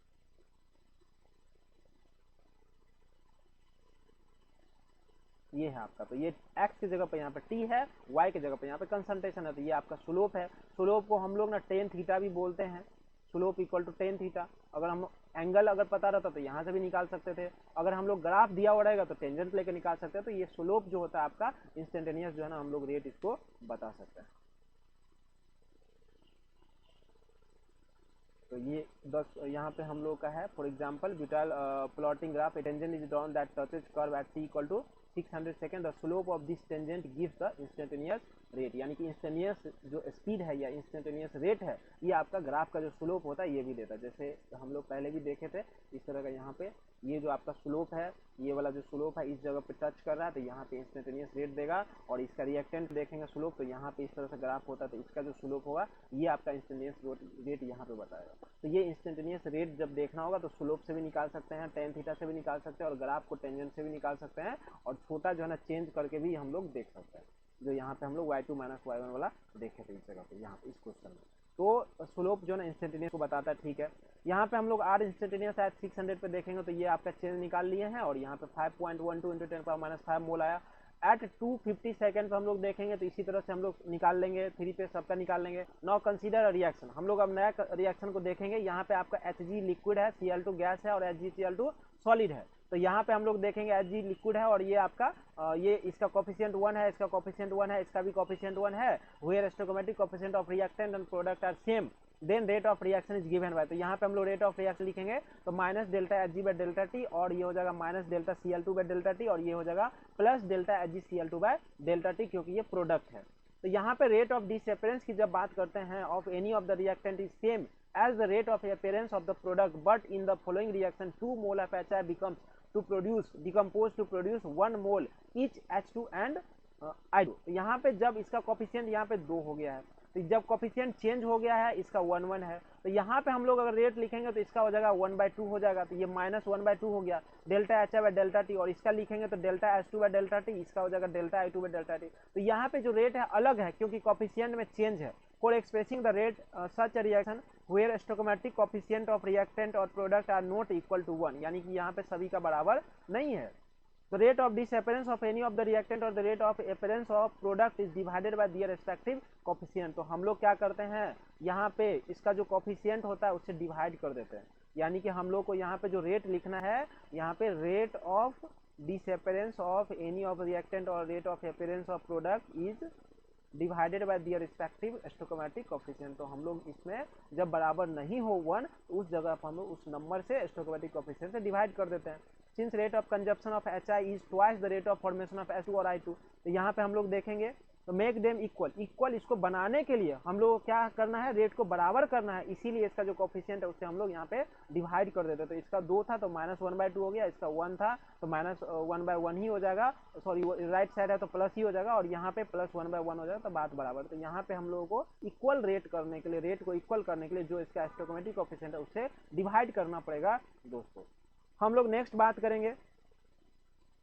ये है आपका, तो ये x की जगह पे यहाँ पे t है, y की जगह पे यहाँ पे कंसंट्रेशन है, तो ये आपका स्लोप है। स्लोप को हम लोग ना टेन थीटा भी बोलते हैं, slope equal to tan theta. अगर हम एंगल अगर पता रहता तो यहाँ से भी निकाल सकते थे, अगर हम लोग ग्राफ दिया हुआ रहेगा तो टेंजेंट लेकर निकाल सकते हैं। तो ये स्लोप जो होता है आपका इंस्टेंटेनियस जो है ना हम लोग रेट इसको बता सकते हैं। तो ये 10 यहाँ पे हम लोग का है, for example butyl plotting graph, a tangent is drawn that touches curve at t equal to 600 second, the slope of this tangent gives the instantaneous rate, यानी कि इंस्टेंटेनियस जो स्पीड है या इंस्टेंटेनियस रेट है, ये आपका ग्राफ का जो स्लोप होता है ये भी देता है। जैसे हम लोग पहले भी देखे थे इस तरह का, यहाँ पे ये जो आपका स्लोप है, ये वाला जो स्लोप है इस जगह पे टच कर रहा है तो यहाँ पे इंस्टेंटेनियस रेट देगा, और इसका रिएक्टेंट देखेंगे स्लोप तो यहाँ पे इस तरह से ग्राफ होता है, तो इसका जो स्लोप होगा ये आपका इंस्टेंटेनियस रेट यहाँ पे बताएगा। तो ये इंस्टेंटेनियस रेट जब देखना होगा तो स्लोप से भी निकाल सकते हैं, टेन थीटा से भी निकाल सकते हैं, और ग्राफ को टेंजेंट से भी निकाल सकते हैं, और छोटा जो है ना चेंज करके भी हम लोग देख सकते हैं, जो यहाँ पे हम लोग y2 माइनस y1 वाला देखे थे इस जगह पे, यहाँ पे इस क्वेश्चन में। तो स्लोप जो है ना इंस्टेंटेनियस को बताता है, ठीक है। यहाँ पे हम लोग r इंस्टेंटेनियस एट 600 पे देखेंगे तो ये आपका चेंज निकाल लिए हैं, और यहाँ पे 5.12 इंटू 10⁻⁵ मोल आया। एट 250 सेकेंड पे हम लोग देखेंगे तो इसी तरह से हम लोग निकाल लेंगे, 3 पे सबका निकाल लेंगे। नाउ कंसीडर रिएक्शन, हम लोग अब नया रिएक्शन को देखेंगे। यहाँ पे आपका Hg लिक्विड है, Cl2 गैस है, और HgCl2 सॉलिड है। तो यहाँ पे हम लोग देखेंगे Hg लिक्विड है, और ये आपका ये इसका कोफिशिएंट 1 है, इसका कोफिशिएंट 1 है, इसका भी कोफिशिएंट 1 है। Where stoichiometric coefficient of reactant and product are same, then rate of reaction is given by, तो यहाँ पे हम लोग रेट ऑफ रिएक्शन लिखेंगे तो minus delta Hg by delta T, और ये हो जाएगा minus delta Cl2 by delta T, और ये हो जाएगा plus delta HgCl2 by delta T, क्योंकि ये प्रोडक्ट है। तो यहाँ पे रेट ऑफ डिसअपियरेंस की जब बात करते हैं of any of the reactant is same as the rate of appearance of the product, but in the following reaction 2 mole of HI decompose to produce 1 mole each H2 and I2। तो यहाँ पे जब इसका coefficient यहाँ पे 2 हो गया है, तो जब कोफिशिएंट चेंज हो गया है, इसका 1 है, तो यहाँ पे हम लोग अगर रेट लिखेंगे तो इसका हो जाएगा 1/2 हो जाएगा, तो ये माइनस 1/2 हो गया delta HI by delta T, और इसका लिखेंगे तो delta H2 by delta T, इसका हो जाएगा delta I2 by delta T. तो यहाँ पे जो रेट है अलग है क्योंकि कोफिशिएंट में चेंज है। For expressing the rate such a reaction where stoichiometric coefficient of reactant or product are not equal to 1, यानी कि यहाँ पे सभी का बराबर नहीं है। The rate of disappearance of any of the reactant or the rate of appearance of product is divided by their respective coefficient। तो हम लोग क्या करते हैं, यहाँ पे इसका जो coefficient होता है उससे डिवाइड कर देते हैं, यानी कि हम लोग को यहाँ पे जो रेट लिखना है, यहाँ पे rate of disappearance of any of reactant or rate of appearance of product is divided by their respective stoichiometric coefficient. तो हम लोग इसमें जब बराबर नहीं हो 1 तो उस जगह पर हम लोग उस नंबर से स्टोइकोमेट्रिक कोफिशिएंट से डिवाइड कर देते हैं। Since rate of consumption of HI is twice the rate of formation of H2 और I2, तो यहाँ पे हम लोग देखेंगे तो मेक देम इक्वल इसको बनाने के लिए हम लोग क्या करना है, रेट को बराबर करना है, इसीलिए इसका जो कोफिशिएंट है उससे हम लोग यहाँ पे डिवाइड कर देते हैं। तो इसका 2 था तो माइनस 1/2 हो गया, इसका 1 था तो माइनस 1/1 ही हो जाएगा, सॉरी राइट साइड है तो प्लस ही हो जाएगा, और यहाँ पे प्लस 1/1 हो जाएगा, तो बात बराबर। तो यहाँ पे हम लोगों को इक्वल रेट करने के लिए, रेट को इक्वल करने के लिए जो इसका स्टोइकोमेट्रिक कोफिशिएंट है उससे डिवाइड करना पड़ेगा दोस्तों। हम लोग नेक्स्ट बात करेंगे,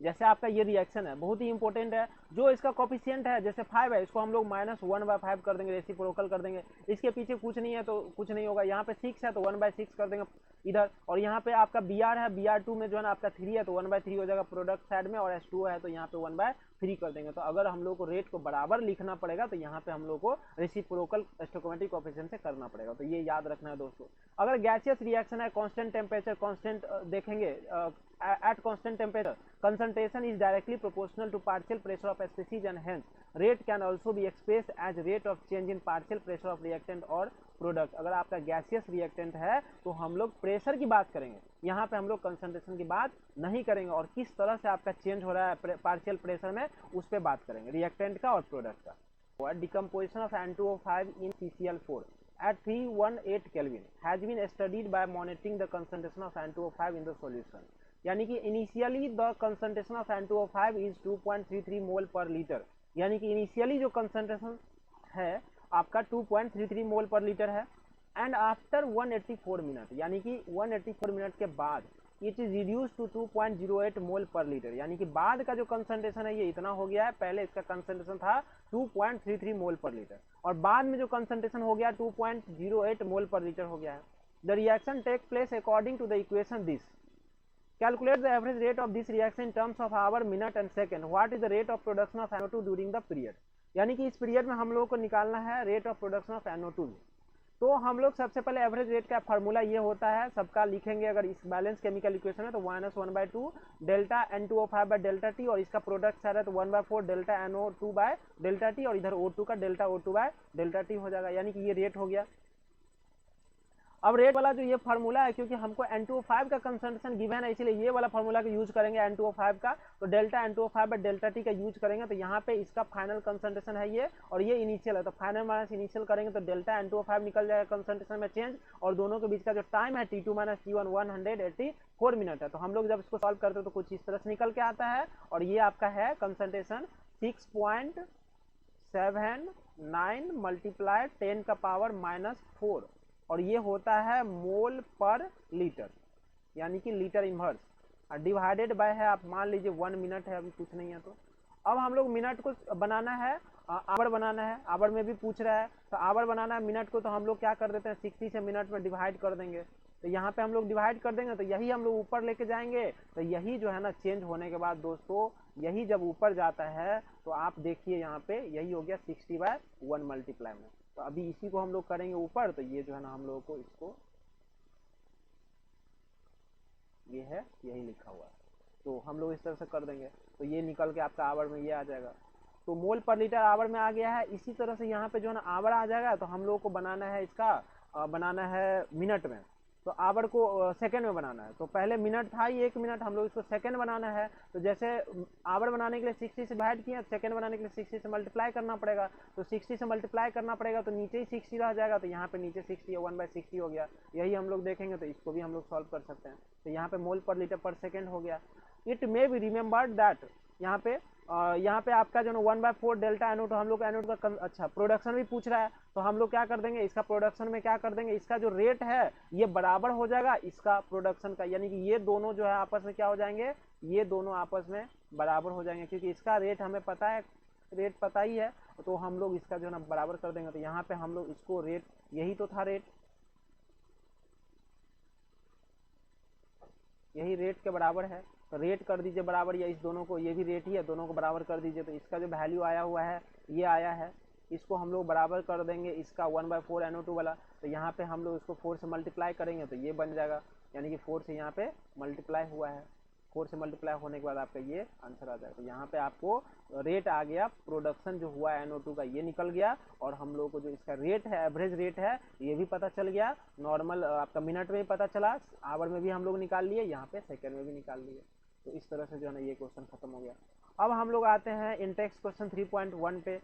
जैसे आपका ये रिएक्शन है बहुत ही इंपॉर्टेंट है, जो इसका कोफिशिएंट है जैसे 5 है, इसको हम लोग माइनस 1/5 कर देंगे, रेसिप्रोकल कर देंगे, इसके पीछे कुछ नहीं है तो कुछ नहीं होगा। यहाँ पे 6 है तो 1/6 कर देंगे इधर, और यहाँ पे आपका Br है, Br2 में जो है ना आपका 3 है तो 1/3 हो जाएगा प्रोडक्ट साइड में, और H2 है तो यहाँ पे 1/3 कर देंगे। तो अगर हम लोग को रेट को बराबर लिखना पड़ेगा तो यहाँ पे हम लोग को रेसिप्रोकल स्टोइकोमेट्रिक कोफिशिएंट से करना पड़ेगा, तो ये याद रखना है दोस्तों। अगर गैसियस रिएक्शन है, कांस्टेंट टेम्परेचर, कांस्टेंट देखेंगे at constant temperature concentration is directly proportional to partial pressure of a species, and hence rate can also be expressed as rate of change in partial pressure of reactant or product। अगर आपका gaseous reactant है तो हम लोग pressure की बात करेंगे, यहाँ पे हम लोग कंसंट्रेशन की बात नहीं करेंगे, और किस तरह से आपका चेंज हो रहा है पार्शियल प्रेशर में उस पर बात करेंगे, रिएक्टेंट का और प्रोडक्ट का। Decomposition of N2O5 in CCl4 at 318 Kelvin has been studied by monitoring the concentration of N2O5 in the solution। यानी कि initially the concentration of N2O5 is 2.33 mole per litre, यानी कि इनिशियली जो concentration है आपका 2.33 मोल per litre है, and after 184 minute, यानी कि 184 मिनट के बाद it is reduce to 2.08 mole per litre, यानी कि बाद का जो कंसंट्रेशन है ये इतना हो गया है, पहले इसका कंसंट्रेशन था 2.33 मोल पर लीटर, और बाद में जो कंसंट्रेशन हो गया 2.08 मोल पर लीटर हो गया है। The reaction take place according to the equation this. Calculate the average rate of this reaction in terms of hour, minute and second। What is the rate of production of NO2 during the period। यानी कि इस period में हम लोगों को निकालना है rate of production of NO2। तो हम लोग सबसे पहले एवरेज रेट का फार्मूला ये होता है, सबका लिखेंगे अगर इस बैलेंस केमिकल इक्वेशन है तो -1/2 delta N2O5 by delta T, और इसका प्रोडक्ट साइड है तो 1/4 delta NO2 by delta T, और इधर O2 का delta O2 by delta T हो जाएगा, यानी कि ये रेट हो गया। अब रेट वाला जो ये फार्मूला है, क्योंकि हमको N2O5 का कंसंट्रेशन गिवन है, इसलिए ये वाला फार्मूला का यूज करेंगे N2O5 का। तो delta N2O5 by delta T का यूज करेंगे। तो यहाँ पे इसका फाइनल कंसंट्रेशन है ये, और ये इनिशियल है, तो फाइनल माइनस इनिशियल करेंगे तो डेल्टा N2O5 निकल जाएगा कंसंट्रेशन में चेंज, और दोनों के बीच का जो टाइम है T2 माइनस T1 184 मिनट है। तो हम लोग जब इसको सॉल्व करते हैं तो कुछ इस तरह से निकल के आता है, और ये आपका है कंसंट्रेशन 6.79 मल्टीप्लाई 10 का पावर -4, और ये होता है मोल पर लीटर, यानी कि लीटर इनवर्स, और डिवाइडेड बाय है, आप मान लीजिए 1 मिनट है, अभी कुछ नहीं है। तो अब हम लोग मिनट को बनाना है, आवर बनाना है, आवर में भी पूछ रहा है, तो आवर बनाना है मिनट को, तो हम लोग क्या कर देते हैं 60 से मिनट में डिवाइड कर देंगे। तो यहाँ पे हम लोग डिवाइड कर देंगे, तो यही हम लोग ऊपर लेके जाएंगे। तो यही जो है ना चेंज होने के बाद दोस्तों, यही जब ऊपर जाता है तो आप देखिए यहाँ पे यही हो गया 60/1 मल्टीप्लाई में। तो अभी इसी को हम लोग करेंगे ऊपर, तो ये जो है ना हम लोगों को इसको, ये है यही लिखा हुआ है, तो हम लोग इस तरह से कर देंगे, तो ये निकल के आपका आवर में ये आ जाएगा। तो मोल पर लीटर आवर में आ गया है। इसी तरह से यहाँ पे जो है ना आवर आ जाएगा, तो हम लोग को बनाना है इसका, बनाना है मिनट में, तो आवर को सेकंड में बनाना है। तो पहले मिनट था ही 1 मिनट, हम लोग इसको सेकंड बनाना है। तो जैसे आवर बनाने के लिए 60 से डिवाइड किया, सेकंड बनाने के लिए 60 से मल्टीप्लाई करना पड़ेगा। तो 60 से मल्टीप्लाई करना पड़ेगा, तो नीचे ही 60 रह जाएगा, तो यहाँ पे नीचे 60 1/60 हो गया। यही हम लोग देखेंगे, तो इसको भी हम लोग सॉल्व कर सकते हैं। तो यहाँ पे मोल पर लीटर पर सेकेंड हो गया। It may be remembered that, यहाँ पे आपका जो 1/4 डेल्टा एनोड, हम लोग एनोड का अच्छा प्रोडक्शन भी पूछ रहा है, तो हम लोग क्या कर देंगे, इसका प्रोडक्शन में क्या कर देंगे, इसका जो रेट है ये बराबर हो जाएगा इसका प्रोडक्शन का, यानी कि ये दोनों जो है आपस में क्या हो जाएंगे, ये दोनों आपस में बराबर हो जाएंगे, क्योंकि इसका रेट हमें पता है, रेट पता ही है, तो हम लोग इसका जो है ना बराबर कर देंगे। तो यहाँ पे हम लोग इसको रेट, यही तो था रेट, यही रेट के बराबर है, तो रेट कर दीजिए बराबर, या इस दोनों को, ये भी रेट ही है, दोनों को बराबर कर दीजिए। तो इसका जो वैल्यू आया हुआ है ये आया है, इसको हम लोग बराबर कर देंगे इसका 1/4 NO2 वाला। तो यहाँ पे हम लोग इसको 4 से मल्टीप्लाई करेंगे, तो ये बन जाएगा, यानी कि 4 से यहाँ पे मल्टीप्लाई हुआ है, 4 से मल्टीप्लाई होने के बाद आपका ये आंसर आ जाएगा। तो यहाँ पे आपको रेट आ गया, प्रोडक्शन जो हुआ है NO2 का ये निकल गया, और हम लोगों को जो इसका रेट है, एवरेज रेट है, ये भी पता चल गया। नॉर्मल आपका मिनट में भी पता चला, आवर में भी हम लोग निकाल लिए, यहाँ पे सेकेंड में भी निकाल लिए। तो इस तरह से जो है ना ये क्वेश्चन खत्म हो गया। अब हम लोग आते हैं इंटेक्स क्वेश्चन 3.1 पे।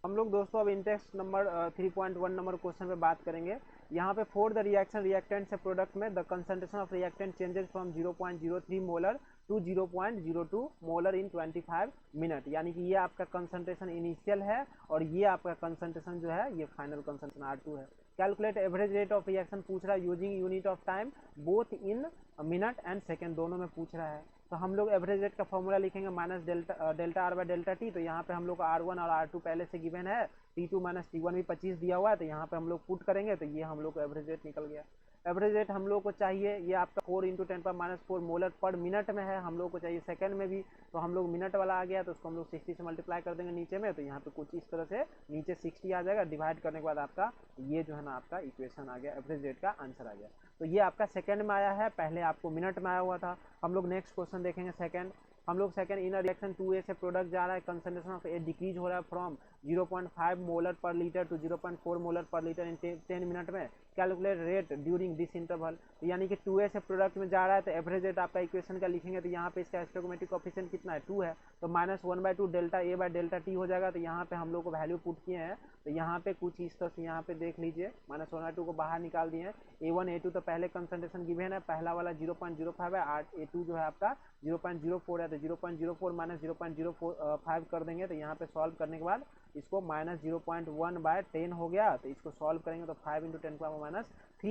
हम लोग दोस्तों अब इंटेक्स नंबर 3.1 नंबर क्वेश्चन पे बात करेंगे। यहाँ पे फॉर द रिएक्शन रिएक्टेंट से प्रोडक्ट में the concentration of reactant changes from 0.03 molar to 0.02 molar in 25 minute, यानी कि ये आपका कंसंट्रेशन इनिशियल है, और ये आपका कंसंट्रेशन जो है ये फाइनल कंसंट्रेशन R2 है। Calculate average rate of reaction पूछ रहा है using unit of time both in minute and second, दोनों में पूछ रहा है। तो हम लोग एवरेज रेट का फॉर्मूला लिखेंगे minus delta R by delta T. तो यहाँ पे हम लोग को R1 और R2 पहले से गिवन है, T2 माइनस T1 भी 25 दिया हुआ है, तो यहाँ पे हम लोग पुट करेंगे, तो ये हम लोग को एवरेज रेट निकल गया। एवरेज रेट हम लोग को चाहिए, ये आपका 4 × 10⁻⁴ मोलर पर मिनट में है, हम लोग को चाहिए सेकंड में भी, तो हम लोग मिनट वाला आ गया, तो उसको हम लोग 60 से मल्टीप्लाई कर देंगे नीचे में, तो यहाँ पे कुछ इस तरह से नीचे 60 आ जाएगा, डिवाइड करने के बाद आपका ये जो है ना आपका इक्वेशन आ गया, एवरेज रेट का आंसर आ गया। तो ये आपका सेकंड में आया है, पहले आपको मिनट में आया हुआ था। हम लोग नेक्स्ट क्वेश्चन देखेंगे सेकंड। हम लोग सेकंड, इन रिएक्शन 2A से प्रोडक्ट जा रहा है, कंसंट्रेशन ऑफ ए डिक्रीज हो रहा है फ्रॉम 0.5 मोलर पर लीटर टू 0.4 मोलर पर लीटर इन 10 मिनट में, calculate rate during this interval. यानी कि 2A से प्रोडक्ट में जा रहा है, तो एवरेज रेट आपका इक्वेशन का लिखेंगे, तो यहाँ पे इसका स्टोइकोमेट्रिक कोएफिशिएंट कितना है, 2 है, तो -1/2 delta A by delta T हो जाएगा। तो यहाँ पे हम लोग को वैल्यू पुट किए हैं, तो यहाँ पे कुछ इस तरह से यहाँ पे देख लीजिए, -1/2 को बाहर निकाल दिए हैं। A1 A2 तो पहले कंसंट्रेशन गिवन है, पहला वाला 0.05 है, A2 जो है आपका 0.04 है, तो 0.04 माइनस 0.05 कर देंगे, तो यहाँ पे सॉल्व करने के बाद इसको -0.1/10 हो गया, तो इसको सॉल्व करेंगे तो 5 × 10⁻³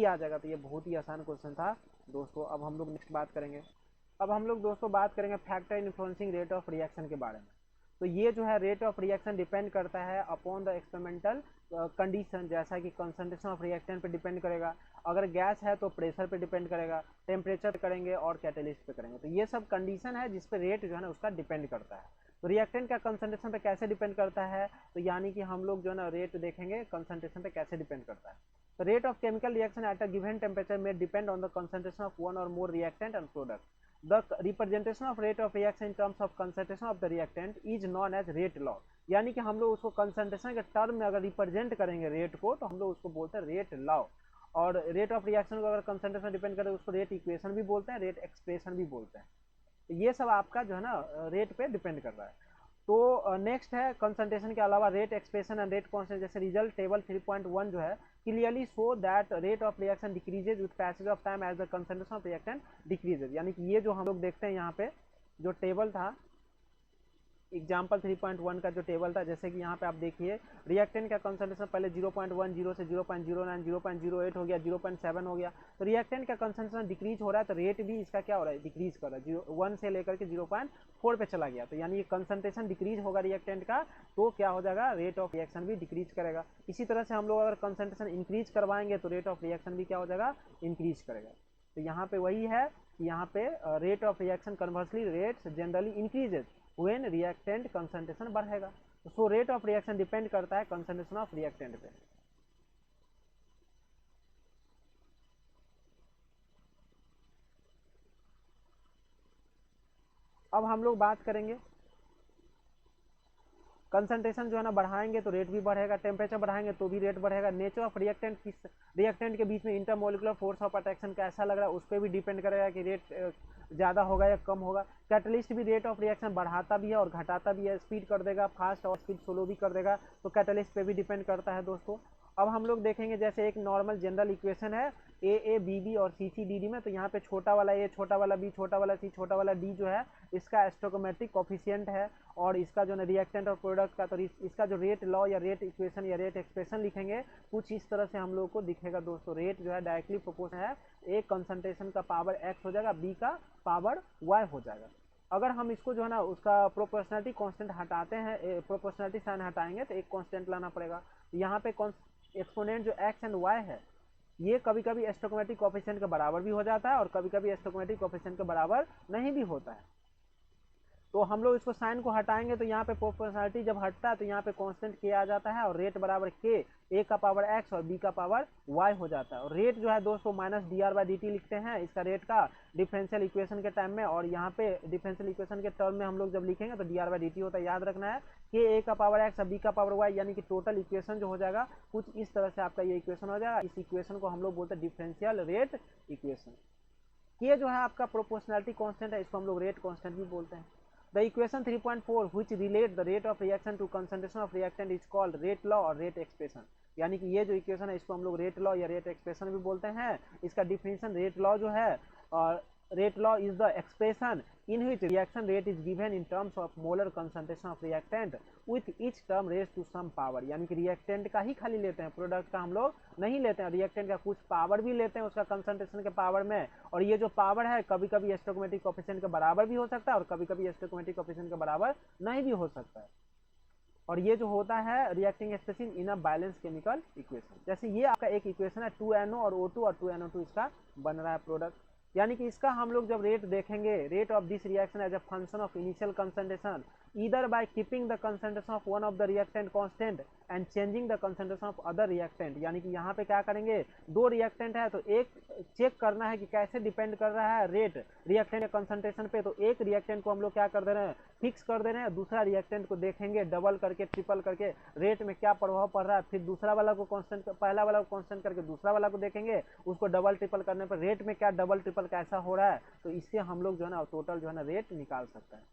आ जाएगा। तो ये बहुत ही आसान क्वेश्चन था दोस्तों। अब हम लोग नेक्स्ट बात करेंगे, अब हम लोग दोस्तों बात करेंगे factor influencing rate of reaction के बारे में। तो ये जो है रेट ऑफ रिएक्शन डिपेंड करता है अपॉन द एक्सपेरिमेंटल कंडीशन, जैसा कि कंसंट्रेशन ऑफ रिएक्टेंट पे डिपेंड करेगा, अगर गैस है तो प्रेशर पे डिपेंड करेगा, टेम्परेचर करेंगे और कैटेलिस्ट पे करेंगे। तो ये सब कंडीशन है जिस पे रेट जो है ना उसका डिपेंड करता है। तो रिएक्टेंट का कंसंट्रेशन पे कैसे डिपेंड करता है, तो यानी कि हम लोग जो है ना रेट देखेंगे कंसंट्रेशन पे कैसे डिपेंड करता है। तो rate of chemical reaction at a given temperature में depend on the concentration of one और more reactant and product. The representation of rate of reaction in terms of concentration of the reactant is known as rate law। यानी कि हम लोग उसको concentration के term में अगर रिप्रेजेंट करेंगे रेट को, तो हम लोग उसको बोलते हैं रेट लॉ। और रेट ऑफ रिएक्शन को अगर कंसंट्रेशन डिपेंड करे उसको रेट इक्वेशन भी बोलते हैं, रेट एक्सप्रेशन भी बोलते हैं। तो ये सब आपका जो है ना रेट पे डिपेंड कर रहा है। तो नेक्स्ट है कंसंट्रेशन के अलावा rate expression and rate constant. जैसे रिजल्ट टेबल 3.1 जो है clearly show that rate of reaction decreases with passage of time as the concentration of reactant decreases. यानी कि ये जो हम लोग देखते हैं यहाँ पे जो टेबल था एग्जाम्पल 3.1 का जो टेबल था, जैसे कि यहाँ पे आप देखिए रिएक्टेंट का कंसंट्रेशन पहले 0.10 से 0.09 0.08 हो गया, 0.7 हो गया। तो रिएक्टेंट का कंसंट्रेशन डिक्रीज हो रहा है तो रेट भी इसका क्या हो रहा है, डिक्रीज कर रहा है, 1 से लेकर के 0.4 पे चला गया। तो यानी कंसंट्रेशन डिक्रीज होगा रिएक्टेंट का तो क्या हो जाएगा, रेट ऑफ रिएक्शन भी डिक्रीज करेगा। इसी तरह से हम लोग अगर कंसंट्रेशन इंक्रीज करवाएंगे तो रेट ऑफ रिएक्शन भी क्या हो जाएगा, इंक्रीज करेगा। तो यहाँ पे वही है कि यहाँ पे rate of reaction conversely rates generally increases when reactant concentration बढ़ेगा। तो so rate of reaction depend करता है कंसंट्रेशन ऑफ रिएक्टेंट पे। अब हम लोग बात करेंगे कंसंट्रेशन जो है ना बढ़ाएंगे तो रेट भी बढ़ेगा, टेम्परेचर बढ़ाएंगे तो भी रेट बढ़ेगा। नेचर ऑफ रिएक्टेंट किस रिएक्टेंट के बीच में इंटरमोलिकुलर फोर्स ऑफ अट्रैक्शन कैसा लग रहा है उस पर भी डिपेंड करेगा कि रेट ज़्यादा होगा या कम होगा। कैटलिस्ट भी रेट ऑफ रिएक्शन बढ़ाता भी है और घटाता भी है, स्पीड कर देगा फास्ट और स्पीड स्लो भी कर देगा। तो कैटलिस्ट पे भी डिपेंड करता है दोस्तों। अब हम लोग देखेंगे जैसे एक नॉर्मल जनरल इक्वेशन है ए बी बी और सी सी डी डी में। तो यहाँ पे छोटा वाला ए, छोटा वाला बी, छोटा वाला सी, छोटा वाला डी जो है इसका स्टोइकोमेट्रिक कोफिशिएंट है। और इसका जो है रिएक्टेंट और प्रोडक्ट का, तो इसका जो रेट लॉ या रेट इक्वेशन या रेट एक्सप्रेशन लिखेंगे कुछ इस तरह से हम लोग को दिखेगा दोस्तों। रेट जो है डायरेक्टली प्रोपोर्शनल है, ए कंसंट्रेशन का पावर एक्स हो जाएगा, बी का पावर वाई हो जाएगा। अगर हम इसको जो है ना उसका प्रोपोर्शनलिटी कांस्टेंट हटाते हैं, प्रोपोर्शनलिटी साइन हटाएंगे तो एक कांस्टेंट लाना पड़ेगा। यहाँ पे एक्सपोनेंट जो एक्स एंड वाई है ये कभी कभी स्टोइकोमेट्रिक कोएफिशिएंट के बराबर भी हो जाता है और कभी कभी स्टोइकोमेट्रिक कोएफिशिएंट के बराबर नहीं भी होता है। तो हम लोग इसको साइन को हटाएंगे तो यहाँ पे प्रोपोर्शनलिटी जब हटता है तो यहाँ पे कांस्टेंट के आ जाता है और रेट बराबर के, ए का पावर एक्स और बी का पावर वाई हो जाता है। और रेट जो है दोस्तों minus D R by D T लिखते हैं इसका रेट का डिफरेंशियल इक्वेशन के टाइम में। और यहाँ पे डिफरेंशियल इक्वेशन के टर्म में हम लोग जब लिखेंगे तो D R by D T होता है, याद रखना है कि ए का पावर एक्स और बी का पावर वाई, यानी कि टोटल इक्वेशन जो हो जाएगा कुछ इस तरह से आपका ये इक्वेशन हो जाएगा। इस इक्वेशन को हम लोग बोलते हैं डिफरेंशियल रेट इक्वेशन। के जो है आपका प्रोपोर्शनलिटी कांस्टेंट है, इसको हम लोग रेट कांस्टेंट भी बोलते हैं। The equation 3.4 which relate the rate of reaction to concentration of reactant is called rate law और rate expression। यानी कि ये जो इक्वेशन है इसको हम लोग रेट लॉ या रेट एक्सप्रेशन भी बोलते हैं। इसका डिफिनेशन रेट लॉ जो है और rate law is the expression in which reaction rate is given in terms of molar concentration of reactant with each term raised to some power। यानी कि रिएक्टेंट का ही खाली लेते हैं, प्रोडक्ट का हम लोग नहीं लेते हैं। रिएक्टेंट का कुछ पावर भी लेते हैं उसका कंसंट्रेशन के पावर में। और ये जो पावर है कभी कभी स्टोइकोमेट्रिक कोएफिशिएंट के बराबर भी हो सकता है और कभी कभी स्टोइकोमेट्रिक कोएफिशिएंट के बराबर नहीं भी हो सकता है। और ये जो होता है reacting species in a balance chemical equation. जैसे ये आपका एक इक्वेशन है 2NO और O2 और 2NO2 इसका बन रहा है प्रोडक्ट। यानी कि इसका हम लोग जब रेट देखेंगे, rate of this reaction as a function of initial concentration either by keeping the concentration of one of the reactant constant and changing the concentration of other reactant. यानी कि यहाँ पे क्या करेंगे, दो रिएक्टेंट है तो एक चेक करना है कि कैसे डिपेंड कर रहा है रेट रिएक्टेंट कंसंट्रेशन पे। तो एक रिएक्टेंट को हम लोग क्या कर दे रहे हैं, फिक्स कर दे रहे हैं, दूसरा रिएक्टेंट को देखेंगे डबल करके ट्रिपल करके रेट में क्या प्रभाव पड़ रहा है। फिर दूसरा वाला को कांस्टेंट, पहला वाला को कांस्टेंट करके दूसरा वाला को देखेंगे, उसको डबल ट्रिपल करने पर रेट में क्या डबल ट्रिपल कैसा हो रहा है। तो इससे हम लोग जो है ना टोटल जो है ना रेट निकाल सकते हैं।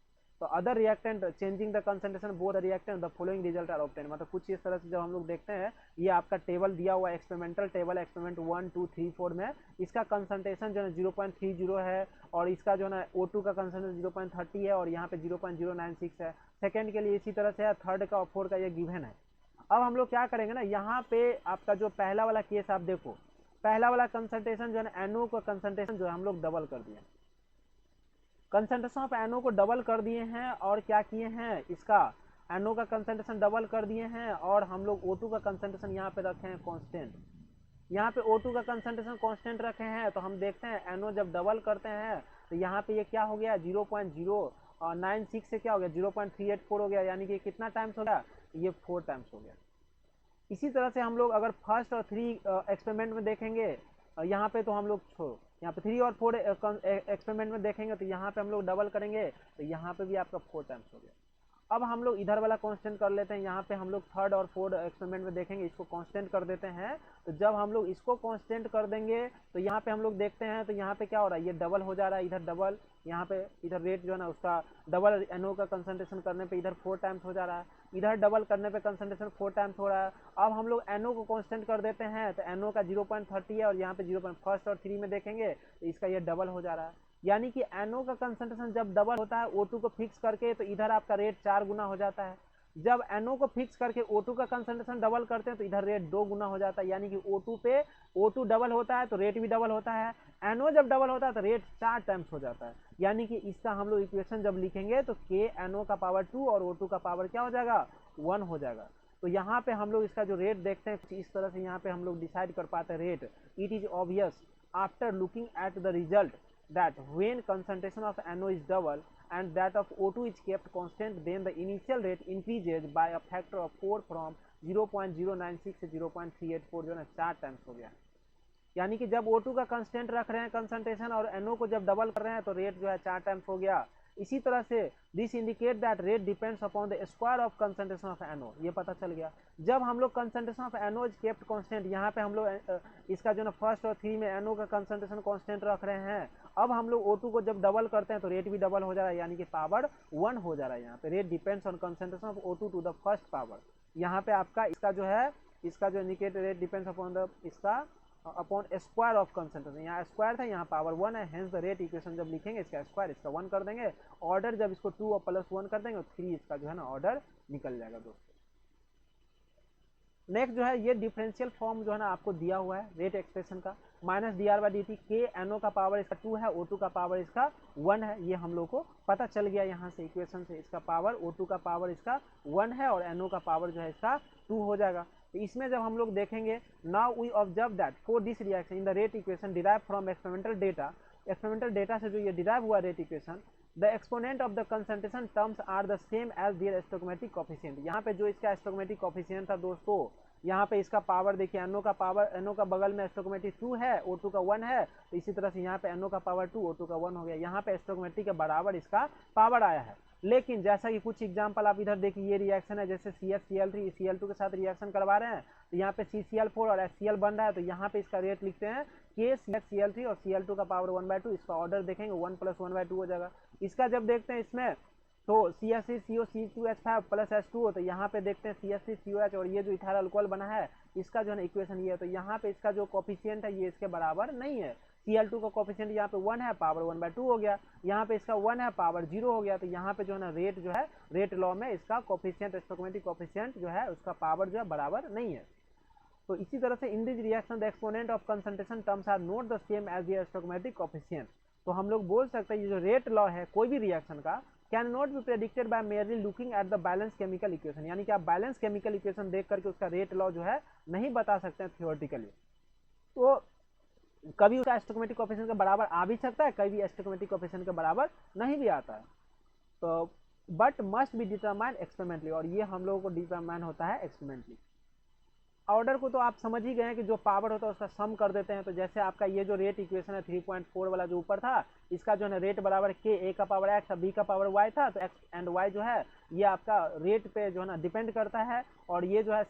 तो other reactant changing the concentration both reactant the following result are obtain. मतलब कुछ इस तरह से जब हम लोग देखते हैं, ये आपका टेबल दिया हुआ एक्सपेरिमेंटल टेबल एक्सपेरिमेंट 1 2 3 4 में इसका कंसंट्रेशन जो है 0.30 है और इसका जो है ना O2 का कंसंट्रेशन 0.30 है और यहाँ पे 0.096 है। सेकेंड के लिए इसी तरह से है, थर्ड का और फोर्थ का ये गिवन है। अब हम लोग क्या करेंगे ना, यहाँ पे आपका जो पहला वाला केस आप देखो, पहला वाला कंसंट्रेशन जो है ना NO का कंसंट्रेशन जो है हम लोग डबल कर दिए, कंसंट्रेशन ऑफ NO को डबल कर दिए हैं। और क्या किए हैं, इसका NO का कंसंट्रेशन डबल कर दिए हैं और हम लोग O2 का कंसंट्रेशन यहाँ पे रखे हैं कांस्टेंट। यहाँ पे O2 का कंसंट्रेशन कांस्टेंट रखे हैं तो हम देखते हैं NO जब डबल करते हैं तो यहाँ पे ये क्या हो गया 0.096 से क्या हो गया 0.384 हो गया। यानी कि कितना टाइम्स हो गया, ये 4 टाइम्स हो गया। इसी तरह से हम लोग अगर फर्स्ट और 3 एक्सपेरिमेंट में देखेंगे, यहाँ पे तो हम लोग यहाँ पे 3 और 4 एक्सपेरिमेंट में देखेंगे तो यहाँ पे हम लोग डबल करेंगे तो यहाँ पे भी आपका 4 टाइम्स हो गया। अब हम लोग इधर वाला कांस्टेंट कर लेते हैं, यहाँ पे हम लोग थर्ड और फोर्थ एक्सपेरिमेंट में देखेंगे, इसको कांस्टेंट कर देते हैं। तो जब हम लोग इसको कांस्टेंट कर देंगे तो यहाँ पे हम लोग देखते हैं, तो यहाँ पे क्या हो रहा है, ये डबल हो जा रहा है, इधर डबल, यहाँ पे इधर रेट जो है ना उसका डबल NO का कंसंट्रेशन करने पे इधर 4 टाइम्स हो जा रहा है, इधर डबल करने पे कंसंट्रेशन 4 टाइम्स हो रहा है। अब हम लोग NO को कांस्टेंट कर देते हैं, तो NO का 0.30 है और यहाँ पे 0.1 और 3 में देखेंगे तो इसका ये डबल हो जा रहा है। यानी कि NO का कंसंट्रेशन जब डबल होता है O2 को फिक्स करके, तो इधर आपका रेट 4 गुना हो जाता है। जब NO को फिक्स करके O2 का कंसंट्रेशन डबल करते हैं तो इधर रेट 2 गुना हो जाता है। यानी कि O2 पे O2 डबल होता है तो रेट भी डबल होता है, NO जब डबल होता है तो रेट 4 टाइम्स हो जाता है। यानी कि इसका हम लोग इक्वेशन जब लिखेंगे तो K NO का पावर 2 और O2 का पावर क्या हो जाएगा, 1 हो जाएगा। तो यहाँ पे हम लोग इसका जो रेट देखते हैं इस तरह से यहाँ पे हम लोग डिसाइड कर पाते हैं rate. It is obvious after looking at the result that when concentration of NO is double and that of O2 is kept constant, then the initial rate increases by a factor of 4 from 0.096 से 0.384 जो है ना 4 times हो गया। यानी कि जब O2 का कांस्टेंट रख रहे हैं कंसंट्रेशन और NO को जब डबल कर रहे हैं तो रेट जो है 4 टाइम्स हो गया। इसी तरह से this indicate that rate depends upon the square of concentration of NO, ये पता चल गया। जब हम लोग concentration of NO is kept constant, यहाँ पे हम लोग इसका जो ना फर्स्ट और 3 में NO का कंसंट्रेशन कांस्टेंट रख रहे हैं। अब हम लोग O2 को जब डबल करते हैं तो रेट भी डबल हो जा रहा है, यानी कि पावर 1 हो जा रहा है। यहाँ पे rate depends on concentration of O2 to the first power. यहाँ पे आपका इसका जो है, इसका जो indicate rate depends upon the इसका अपॉन स्क्वायर ऑफ कंसंट्रेशन, यहाँ स्क्वायर था यहाँ पावर 1 है, हेंस द रेट इक्वेशन जब लिखेंगे इसका स्क्वायर इसका 1 कर देंगे, ऑर्डर जब इसको 2 और प्लस 1 कर देंगे तो 3 इसका जो है ना ऑर्डर निकल जाएगा दोस्तों। नेक्स्ट जो है ये डिफरेंशियल फॉर्म जो है ना आपको दिया हुआ है रेट एक्सप्रेशन का, माइनस dr/dt, K NO का पावर इसका 2 है, O2 का पावर इसका 1 है, ये हम लोग को पता चल गया यहाँ से इक्वेशन से। इसका पावर O2 का पावर इसका 1 है और NO का पावर जो है इसका 2 हो जाएगा। तो इसमें जब हम लोग देखेंगे, now we observe that for this reaction in the rate equation derive from experimental data से जो ये डिराइव हुआ rate equation, the exponent of the concentration terms are the same as their stoichiometric coefficient. यहाँ पे जो इसका stoichiometric coefficient था दोस्तों, यहाँ पे इसका पावर देखिए, NO का पावर, NO का बगल में स्टोइकोमेट्रिक 2 है, O2 का 1 है, तो इसी तरह से यहाँ पे NO का पावर 2, O2 का 1 हो गया। यहाँ पे स्टोइकोमेट्रिक के बराबर इसका पावर आया है। लेकिन जैसा कि कुछ एग्जांपल आप इधर देखिए, ये रिएक्शन है, जैसे CH Cl2 के साथ रिएक्शन करवा रहे हैं, तो यहाँ पे CCl4 और HCl बन रहा है, तो यहाँ पे इसका रेट लिखते हैं K CH और Cl2 का पावर 1/2, इसका ऑर्डर देखेंगे 1 + 1/2 हो जाएगा। इसका जब देखते हैं इसमें तो CH3CO C2H5 प्लस H2O, तो यहाँ पे देखते हैं CH3COH और ये जो इथाइल अल्कोहल बना है इसका जो है ना इक्वेशन ये है, तो यहाँ पे इसका जो कोफिशिएंट है ये इसके बराबर नहीं है। Cl2 का कोफिशिएंट यहाँ पे 1 है, पावर 1/2 हो गया, यहाँ पे इसका 1 है, पावर 0 हो गया। तो यहाँ पे जो है ना रेट जो है, रेट लॉ में इसका कोफिशिएंट, स्टोइकोमेट्रिक कोफिशिएंट जो है उसका पावर जो है बराबर नहीं है। तो इसी तरह से in this reaction the exponent of concentration terms are not the same as the stoichiometric coefficient. तो हम लोग बोल सकते हैं ये जो रेट लॉ है कोई भी रिएक्शन का, can not be predicted by merely looking at the balance chemical equation, यानी कि आप बैलेंस केमिकल इक्वेशन देख करके उसका रेट लॉ जो है नहीं बता सकते हैं थियोरेटिकली। तो कभी उसका स्टोइकोमेट्रिक कोफिशिएंट के बराबर आ भी सकता है, कभी स्टोइकोमेट्रिक कोफिशिएंट के बराबर नहीं भी आता है। तो but must be determined experimentally, और ये हम लोगों को डिटरमाइन होता है एक्सपेरिमेंटली। ऑर्डर को तो आप समझ ही गए हैं कि जो पावर होता है उसका सम कर देते हैं। तो जैसे आपका ये जो रेट इक्वेशन है 3.4 वाला जो ऊपर था, इसका जो है रेट बराबर K, A का पावर X, B का पावर Y था, तो X एंड Y जो है ये आपका रेट पे जो है ना डिपेंड करता है। और ये जो है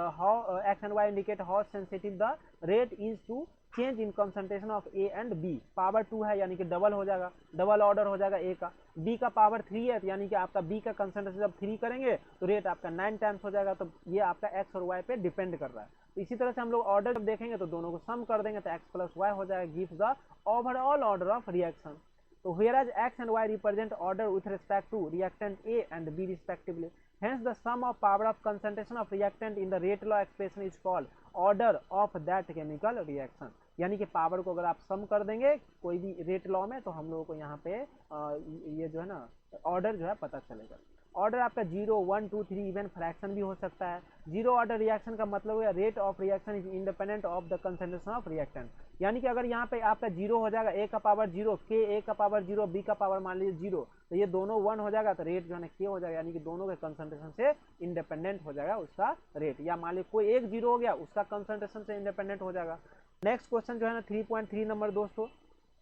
how X and Y indicate how sensitive the rate is to change in concentration of A and B। Power 2 है यानी कि डबल हो जाएगा, डबल ऑर्डर हो जाएगा A का। B का पावर 3 है, यानी कि आपका B का कंसंट्रेशन जब 3 करेंगे तो रेट आपका 9 टाइम्स हो जाएगा। तो ये आपका X और Y पे डिपेंड कर रहा है। तो इसी तरह से हम लोग ऑर्डर जब देखेंगे तो दोनों को सम कर देंगे तो X + Y हो जाएगा, gives the overall order of reaction. तो whereas X and Y represent order with respect to reactant A and B respectively, hence the sum of power of concentration of reactant in the rate law expression is called order of that chemical reaction। यानी कि power को अगर आप सम कर देंगे कोई भी rate law में तो हम लोगों को यहाँ पे ये जो है ना ऑर्डर जो है पता चलेगा। ऑर्डर आपका 0, 1, 2, 3 इवन फ्रैक्शन भी हो सकता है। जीरो ऑर्डर रिएक्शन का मतलब है rate of reaction is independent of the concentration of reactant, यानी कि अगर यहाँ पे आपका 0 हो जाएगा, A का पावर 0, K A का पावर 0, B का पावर मान लीजिए 0, तो ये दोनों 1 हो जाएगा तो रेट जो है ना K हो जाएगा, यानी कि दोनों के कंसंट्रेशन से इंडिपेंडेंट हो जाएगा उसका रेट। या मान लीजिए कोई एक 0 हो गया उसका कंसंट्रेशन से इंडिपेंडेंट हो जाएगा। नेक्स्ट क्वेश्चन जो है ना 3.3 नंबर दोस्तों,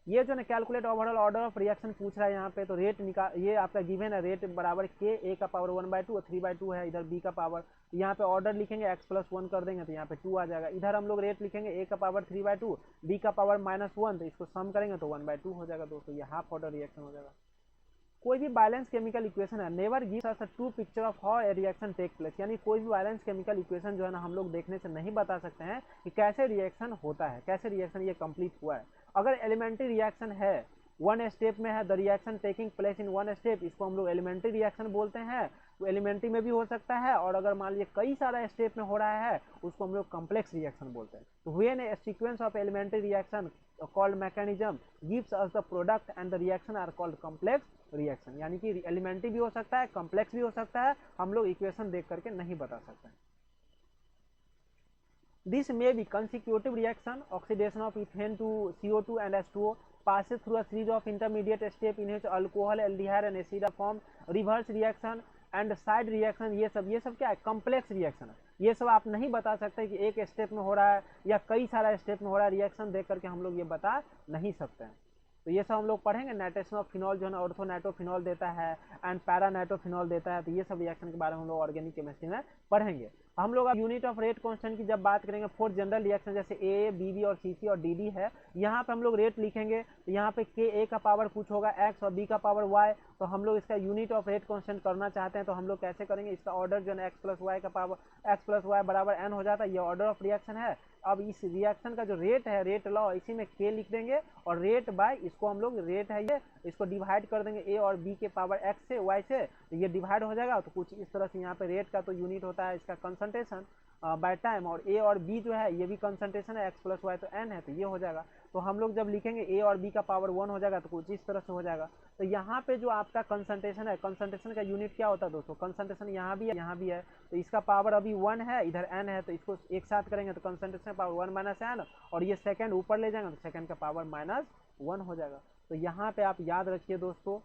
ये जो ना calculate overall order of reaction पूछ रहा है यहाँ पे, तो रेट निकाल, ये आपका गिवन है, रेट बराबर के ए का पावर 1/2 और 3/2 है, इधर बी का पावर, यहाँ पे ऑर्डर लिखेंगे x+1 कर देंगे तो यहाँ पे 2 आ जाएगा। इधर हम लोग रेट लिखेंगे ए का पावर 3/2, बी का पावर -1, तो इसको सम करेंगे तो 1/2 हो जाएगा दोस्तों, ये हाफ ऑर्डर रिएक्शन हो जाएगा। कोई भी बैलेंस केमिकल इक्वेशन है never gives us a true picture of how a reaction take place, यानी कोई भी बैलेंस केमिकल इक्वेशन जो है ना हम लोग देखने से नहीं बता सकते हैं कि कैसे रिएक्शन होता है, कैसे रिएक्शन ये कंप्लीट हुआ है। अगर एलिमेंट्री रिएक्शन है, वन स्टेप में है, the reaction taking place in one step, इसको हम लोग एलिमेंट्री रिएक्शन बोलते हैं। तो एलिमेंट्री में भी हो सकता है, और अगर मान लीजिए कई सारा स्टेप में हो रहा है उसको हम लोग कॉम्प्लेक्स रिएक्शन बोलते हैं। तो when a sequence of elementary reaction called mechanism gives us the product and the reaction are called complex reaction, यानी कि एलिमेंट्री भी हो सकता है, कॉम्प्लेक्स भी हो सकता है, हम लोग इक्वेशन देख करके नहीं बता सकते। This may be consecutive reaction, oxidation of ethane to CO2 and H2O passes through a series of intermediate steps in which alcohol, aldehyde and acid are formed, reverse reaction and side reaction, ये सब क्या है, complex reaction है। ये सब आप नहीं बता सकते कि एक स्टेप में हो रहा है या कई सारा स्टेप में हो रहा है, रिएक्शन देख करके हम लोग ये बता नहीं सकते हैं। तो ये सब हम लोग पढ़ेंगे। नाइट्रेशन ऑफ फिनॉल जो है ना ऑर्थोनाइट्रोफिनॉल देता है एंड पैरानाइट्रोफिनॉल देता है, तो ये सब रिएक्शन के बारे में हम लोग ऑर्गेनिक केमिस्ट्री में पढ़ेंगे। हम लोग अब यूनिट ऑफ रेट कांस्टेंट की जब बात करेंगे, फोर जनरल रिएक्शन जैसे ए, बी और सी और डी है, यहाँ पे हम लोग रेट लिखेंगे, तो यहाँ पे के ए का पावर कुछ होगा एक्स और बी का पावर वाई, तो हम लोग इसका यूनिट ऑफ रेट कांस्टेंट करना चाहते हैं तो हम लोग कैसे करेंगे, इसका ऑर्डर जो है एक्स प्लस वाई का पावर एक्स प्लस वाई बराबर एन हो जाता है, ये ऑर्डर ऑफ रिएक्शन है। अब इस रिएक्शन का जो रेट है, रेट लॉ, इसी में के लिख देंगे और रेट बाय, इसको हम लोग रेट है ये, इसको डिवाइड कर देंगे ए और बी के पावर एक्स से वाई से, तो ये डिवाइड हो जाएगा। तो कुछ इस तरह से यहाँ पे रेट का तो यूनिट होता है इसका कंसंट्रेशन बाय टाइम, और ए और बी जो है ये भी कंसंट्रेशन है, एक्स प्लस वाई तो एन है, तो ये हो जाएगा। तो हम लोग जब लिखेंगे ए और बी का पावर 1 हो जाएगा तो कुछ इस तरह से हो जाएगा। तो यहाँ पे जो आपका कंसंट्रेशन है, कंसंट्रेशन का यूनिट क्या होता है दोस्तों, कंसंट्रेशन यहाँ भी है, यहाँ भी है, तो इसका पावर अभी 1 है, इधर एन है, तो इसको एक साथ करेंगे तो कंसंट्रेशन पावर 1 माइनस एन, और ये सेकंड ऊपर ले जाएंगे तो सेकंड का पावर -1 हो जाएगा। तो यहाँ पे आप याद रखिए दोस्तों,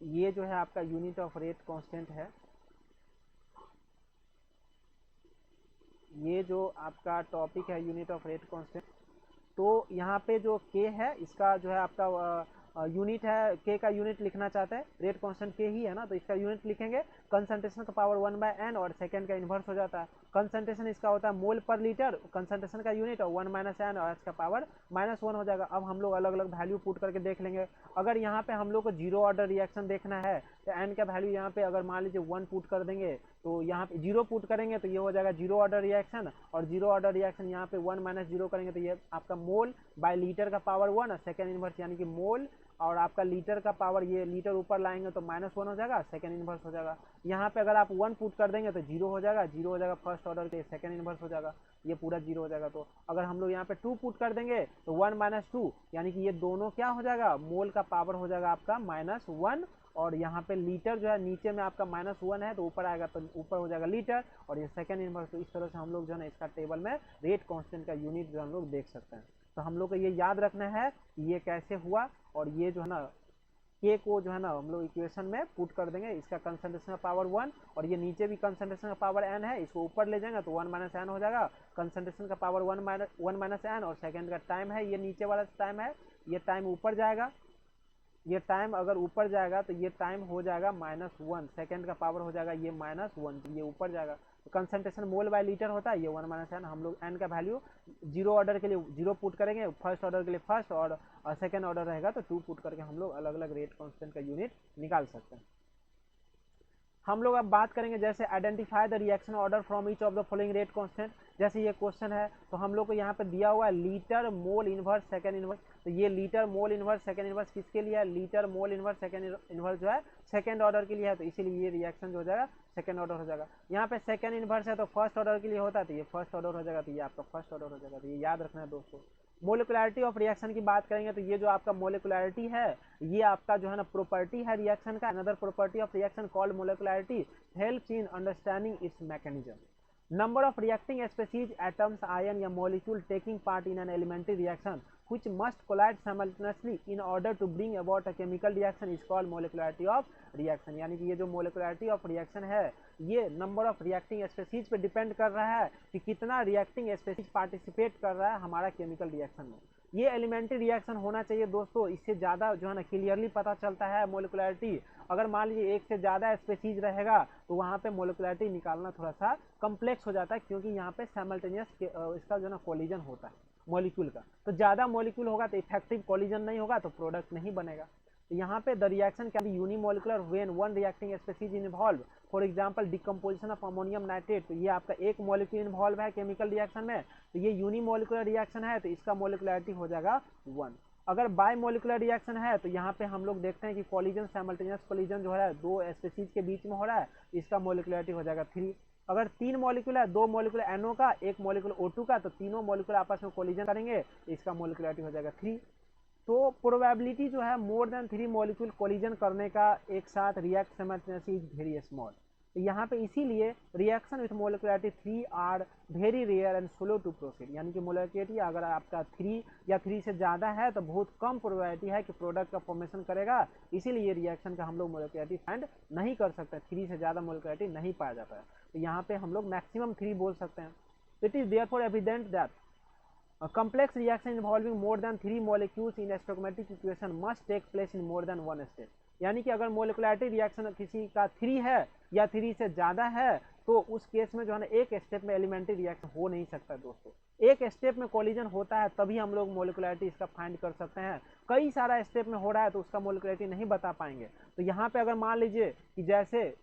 ये जो है आपका यूनिट ऑफ रेट कांस्टेंट है, ये जो आपका टॉपिक है यूनिट ऑफ रेट कांस्टेंट। तो यहाँ पे जो के है इसका जो है आपका यूनिट है, के का यूनिट लिखना चाहते हैं, रेट कांस्टेंट के ही है ना, तो इसका यूनिट लिखेंगे कंसंट्रेशन का पावर 1/n और सेकंड का इन्वर्स हो जाता है। कंसंट्रेशन इसका होता है मोल पर लीटर, कंसंट्रेशन का यूनिट और 1 - n और इसका पावर -1 हो जाएगा। अब हम लोग अलग अलग वैल्यू पुट करके देख लेंगे। अगर यहाँ पे हम लोग को जीरो ऑर्डर रिएक्शन देखना है तो n का वैल्यू यहाँ पे अगर मान लीजिए 1 पुट कर देंगे, तो यहाँ पे 0 पुट करेंगे तो ये हो जाएगा जीरो ऑर्डर रिएक्शन, और जीरो ऑर्डर रिएक्शन यहाँ पे 1 - 0 करेंगे तो ये आपका मोल बाय लीटर का पावर 1 और सेकेंड इन्वर्स यानी कि मोल, और आपका लीटर का पावर, ये लीटर ऊपर लाएंगे तो -1 हो जाएगा, सेकंड इन्वर्स हो जाएगा। यहाँ पे अगर आप 1 पुट कर देंगे तो 0 हो जाएगा, 0 हो जाएगा फर्स्ट ऑर्डर के, सेकंड इन्वर्स हो जाएगा, ये पूरा 0 हो जाएगा। तो अगर हम लोग यहाँ पे 2 पुट कर देंगे तो 1 - 2 यानी कि ये दोनों क्या हो जाएगा, मोल का पावर हो जाएगा आपका -1, और यहाँ पे लीटर जो है नीचे में आपका -1 है तो ऊपर आएगा तो ऊपर हो जाएगा लीटर, और ये सेकंड इन्वर्स। तो इस तरह से हम लोग जो है ना इसका टेबल में रेट कांस्टेंट का यूनिट जो हम लोग देख सकते हैं। तो हम लोग को ये याद रखना है कि ये कैसे हुआ, और ये जो है ना के को जो है ना हम लोग इक्वेशन में पुट कर देंगे, इसका कंसंट्रेशन का पावर 1 और ये नीचे भी कंसंट्रेशन का पावर n है, इसको ऊपर ले जाएंगे तो 1 - n हो जाएगा, कंसंट्रेशन का पावर 1 - n, और सेकंड का टाइम है, ये नीचे वाला टाइम है, ये टाइम ऊपर जाएगा, ये टाइम अगर ऊपर जाएगा तो ये टाइम हो जाएगा -1, सेकंड का पावर हो जाएगा ये -1, ये ऊपर जाएगा। तो कंसंट्रेशन मोल बाय लीटर होता है, ये 1 - n, हम लोग n का वैल्यू जीरो ऑर्डर के लिए 0 पुट करेंगे, फर्स्ट ऑर्डर के लिए फर्स्ट, और सेकंड ऑर्डर रहेगा तो 2 पुट करके हम लोग अलग अलग रेट कांस्टेंट का यूनिट निकाल सकते हैं। हम लोग अब बात करेंगे जैसे identify the reaction order from each of the following rate constant. जैसे ये क्वेश्चन है तो हम लोग को यहाँ पे दिया हुआ है litre mole inverse second inverse, तो ये litre mole inverse second inverse किसके लिए है, litre mole inverse second inverse जो है सेकंड ऑर्डर के लिए है, तो इसीलिए ये रिएक्शन जो हो जाएगा सेकंड ऑर्डर हो जाएगा। यहाँ पे सेकंड इनवर्स है तो फर्स्ट ऑर्डर के लिए होता है, तो ये फर्स्ट ऑर्डर हो जाएगा, तो ये आपका फर्स्ट ऑर्डर हो जाएगा। तो ये याद रखना है दोस्तों। मोलिकुलरिटी ऑफ रिएक्शन की बात करेंगे तो ये जो आपका मोलिकुलरिटी है, ये आपका जो है ना प्रॉपर्टी है रिएक्शन का। Another property of reaction called molecularity helps in understanding its mechanism. Number of reacting species, atoms, ion या molecule taking part in an elementary reaction which must collide simultaneously in order to bring about a chemical reaction is called molecularity of reaction। यानी कि ये जो molecularity of reaction है ये number of reacting species पे depend कर रहा है कि कितना रिएक्टिंग स्पेसीज पार्टिसिपेट कर रहा है हमारा केमिकल रिएक्शन में। ये एलिमेंट्री रिएक्शन होना चाहिए दोस्तों, इससे ज़्यादा जो है ना क्लियरली पता चलता है मोलिकुलरिटी। अगर मान लीजिए एक से ज़्यादा स्पेसीज रहेगा तो वहाँ पे मोलिकुलरिटी निकालना थोड़ा सा कम्प्लेक्स हो जाता है, क्योंकि यहाँ पे साइमल्टेनियस इसका जो ना कोलिजन होता है मॉलिक्यूल का। तो ज़्यादा मॉलिक्यूल होगा तो इफेक्टिव कोलिजन नहीं होगा तो प्रोडक्ट नहीं बनेगा। तो यहाँ पे the reaction can be unimolecular when one reacting species involve, for example decomposition of ammonium nitrate. तो ये आपका एक मॉलिक्यूल इन्वॉल्व है केमिकल रिएक्शन में, तो ये यूनिमोलिकुलर रिएक्शन है तो इसका मोलिकुलरिटी हो जाएगा 1। अगर बाय मोलिकुलर रिएक्शन है तो यहाँ पे हम लोग देखते हैं कि कोलिजन साइमल्टेनियस कोलिजन जो है दो स्पेसीज के बीच में हो रहा है, इसका मोलिकुलरिटी हो जाएगा 3। अगर 3 मॉलिक्यूल है, 2 मॉलिक्यूल NO का, 1 मॉलिक्यूल O2 का, तो तीनों मॉलिक्यूल आपस में कोलिजन करेंगे, इसका मोलिकुलरिटी हो जाएगा 3। तो प्रोबेबिलिटी जो है मोर देन 3 मॉलिक्यूल कोलिजन करने का एक साथ react simultaneously is very small. तो यहाँ पे इसीलिए reaction with molecularity 3 are very rare and slow to proceed. यानी कि मोलिकुलरिटी अगर आपका 3 या 3 से ज़्यादा है तो बहुत कम प्रोबेबिलिटी है कि प्रोडक्ट का फॉर्मेशन करेगा, इसीलिए रिएक्शन का हम लोग मोलिकुलरिटी फाइंड नहीं कर सकते, 3 से ज़्यादा मोलिकुलरिटी नहीं पाया जाता है। तो यहाँ पे हम लोग मैक्सिमम 3 बोल सकते हैं। It is therefore evident that a complex reaction involving more than 3 molecules in a stoichiometric equation must take place in more than one step। यानी कि अगर मोलिकुलरिटी रिएक्शन किसी का 3 है या 3 से ज़्यादा है तो उस केस में जो है ना एक स्टेप में एलिमेंट्री रिएक्शन हो नहीं सकता दोस्तों। एक स्टेप में कोलिजन होता है तभी हम लोग मोलिकुलरिटी इसका फाइंड कर सकते हैं। कई सारा स्टेप में हो रहा है तो उसका मोलिकुलरिटी नहीं बता पाएंगे। तो यहाँ पे अगर मान लीजिए कि जैसे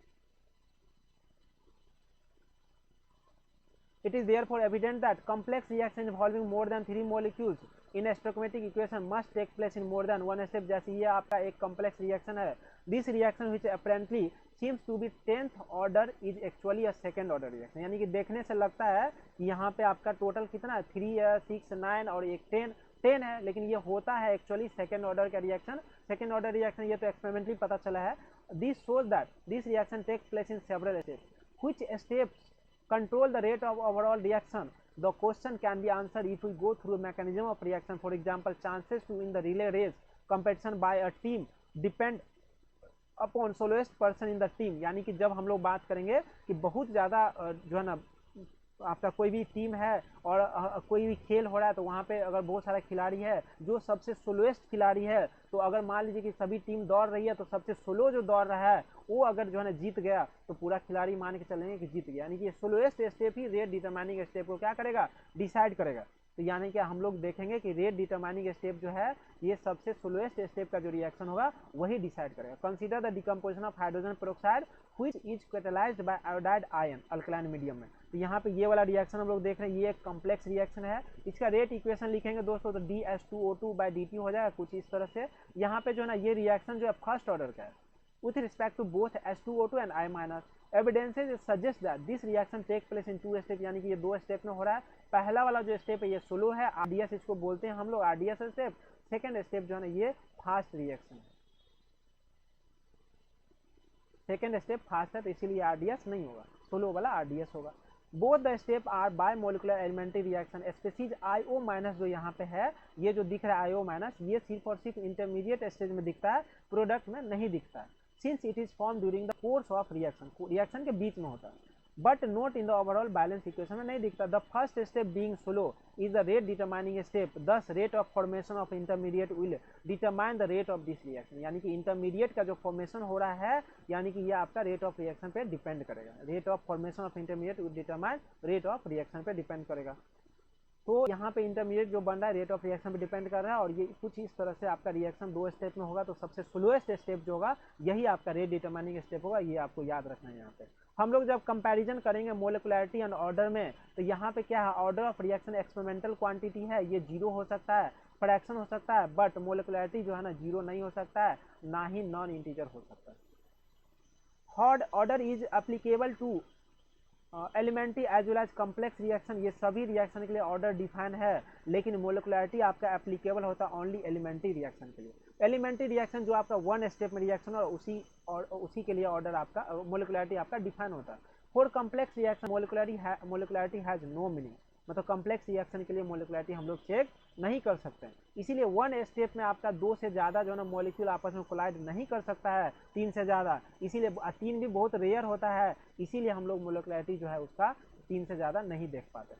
it is therefore evident that complex reaction involving more than 3 molecules in a stoichiometric equation must take place in more than one step। जैसे ये आपका एक complex reaction है, this reaction which apparently seems to be 10th order is actually a second order reaction। यानी कि देखने से लगता है कि यहाँ पे आपका टोटल कितना है 3 है, 6, 9 और एक 10 है, लेकिन ये होता है एक्चुअली सेकेंड ऑर्डर का रिएक्शन। सेकेंड ऑर्डर रिएक्शन ये तो एक्सपेरिमेंटली पता चला है। This shows that this reaction takes place in several steps. Which steps control the rate of overall reaction? The question can be answered if we go through a mechanism of reaction। For example, chances to win the relay race competition by a team depend upon soloist person in the team। यानी कि जब हम लोग बात करेंगे कि बहुत ज़्यादा जो है ना आपका कोई भी टीम है और कोई भी खेल हो रहा है तो वहाँ पे अगर बहुत सारा खिलाड़ी है, जो सबसे स्लोएस्ट खिलाड़ी है, तो अगर मान लीजिए कि सभी टीम दौड़ रही है तो सबसे स्लो जो दौड़ रहा है वो अगर जो है ना जीत गया तो पूरा खिलाड़ी मान के चलेंगे कि जीत गया। यानी कि स्लोएस्ट स्टेप ही रेट डिटरमाइनिंग स्टेप को क्या करेगा, डिसाइड करेगा। तो यानी कि हम लोग देखेंगे कि रेट डिटरमाइनिंग स्टेप जो है ये सबसे स्लोएस्ट स्टेप का जो रिएक्शन होगा वही डिसाइड करेगा। Consider the decomposition of hydrogen peroxide which is catalysed by iodide ion alkaline medium में। तो यहाँ पे ये वाला रिएक्शन हम लोग देख रहे हैं, ये एक कॉम्प्लेक्स रिएक्शन है। इसका रेट इक्वेशन लिखेंगे दोस्तों तो DS2O2/dt हो जाएगा कुछ इस तरह से। यहाँ पे जो है ना ये रिएक्शन जो है फर्स्ट ऑर्डर का है with respect to both H2O2 and I-। Evidences suggest that this reaction take place in 2 step. यानी कि ये 2 स्टेप में हो रहा है। पहला वाला जो स्टेप है ये स्लो है, RDS इसको बोलते हैं हम लोग, RDS स्टेप। सेकेंड स्टेप जो है ना ये फास्ट रिएक्शन है, सेकेंड स्टेप फास्ट है तो इसीलिए RDS नहीं होगा, स्लो वाला RDS होगा। Both the step are bimolecular elementary reaction. Species IO- जो यहाँ पे है, ये जो दिख रहा है IO-, ये सिर्फ और सिर्फ इंटरमीडिएट स्टेज में दिखता है, प्रोडक्ट में नहीं दिखता है। Since it is form during the course of reaction, reaction के बीच में होता है, but not in the overall balance equation में नहीं दिखता। The first step being slow is the rate determining step, thus rate of formation of intermediate will determine the rate of this reaction. यानी कि इंटरमीडिएट का जो formation हो रहा है, यानी कि ये आपका रेट ऑफ रिएक्शन पे डिपेंड करेगा। Rate of formation of intermediate will determine rate of reaction पे डिपेंड करेगा। तो यहाँ पे इंटरमीडिएट जो बन रहा है रेट ऑफ रिएक्शन पे डिपेंड कर रहा है, और ये कुछ इस तरह से आपका रिएक्शन 2 स्टेप में होगा। तो सबसे स्लोएस्ट स्टेप जो होगा यही आपका रेट डिटरमाइनिंग स्टेप होगा, ये आपको याद रखना है। यहाँ पे हम लोग जब कंपैरिजन करेंगे मोलिकुलरिटी एंड ऑर्डर में, तो यहाँ पे क्या है, order of reaction experimental quantity है, ये 0 हो सकता है, फ्रैक्शन हो सकता है, बट मोलिकुलरिटी जो है ना 0 नहीं हो सकता है, ना ही नॉन इंटीजर हो सकता है। Third order is applicable to elementary as well as complex reaction. ये सभी रिएक्शन के लिए ऑर्डर डिफाइन है, लेकिन मोलिकुलरिटी आपका एप्लीकेबल होता है ओनली एलिमेंट्री रिएक्शन के लिए। एलिमेंट्री रिएक्शन जो आपका 1 स्टेप में रिएक्शन और उसी के लिए ऑर्डर आपका मोलिकुलरिटी आपका डिफाइन होता है। For complex reaction molecularity has no meaning. मतलब कॉम्प्लेक्स रिएक्शन के लिए मोलिकुलरिटी हम लोग चेक नहीं कर सकते हैं। इसीलिए वन स्टेप में आपका 2 से ज़्यादा जो है ना मॉलिक्यूल आपस में कोलाइड नहीं कर सकता है, 3 से ज़्यादा, इसीलिए 3 भी बहुत रेयर होता है, इसीलिए हम लोग मोलिकुलरिटी जो है उसका 3 से ज़्यादा नहीं देख पाते।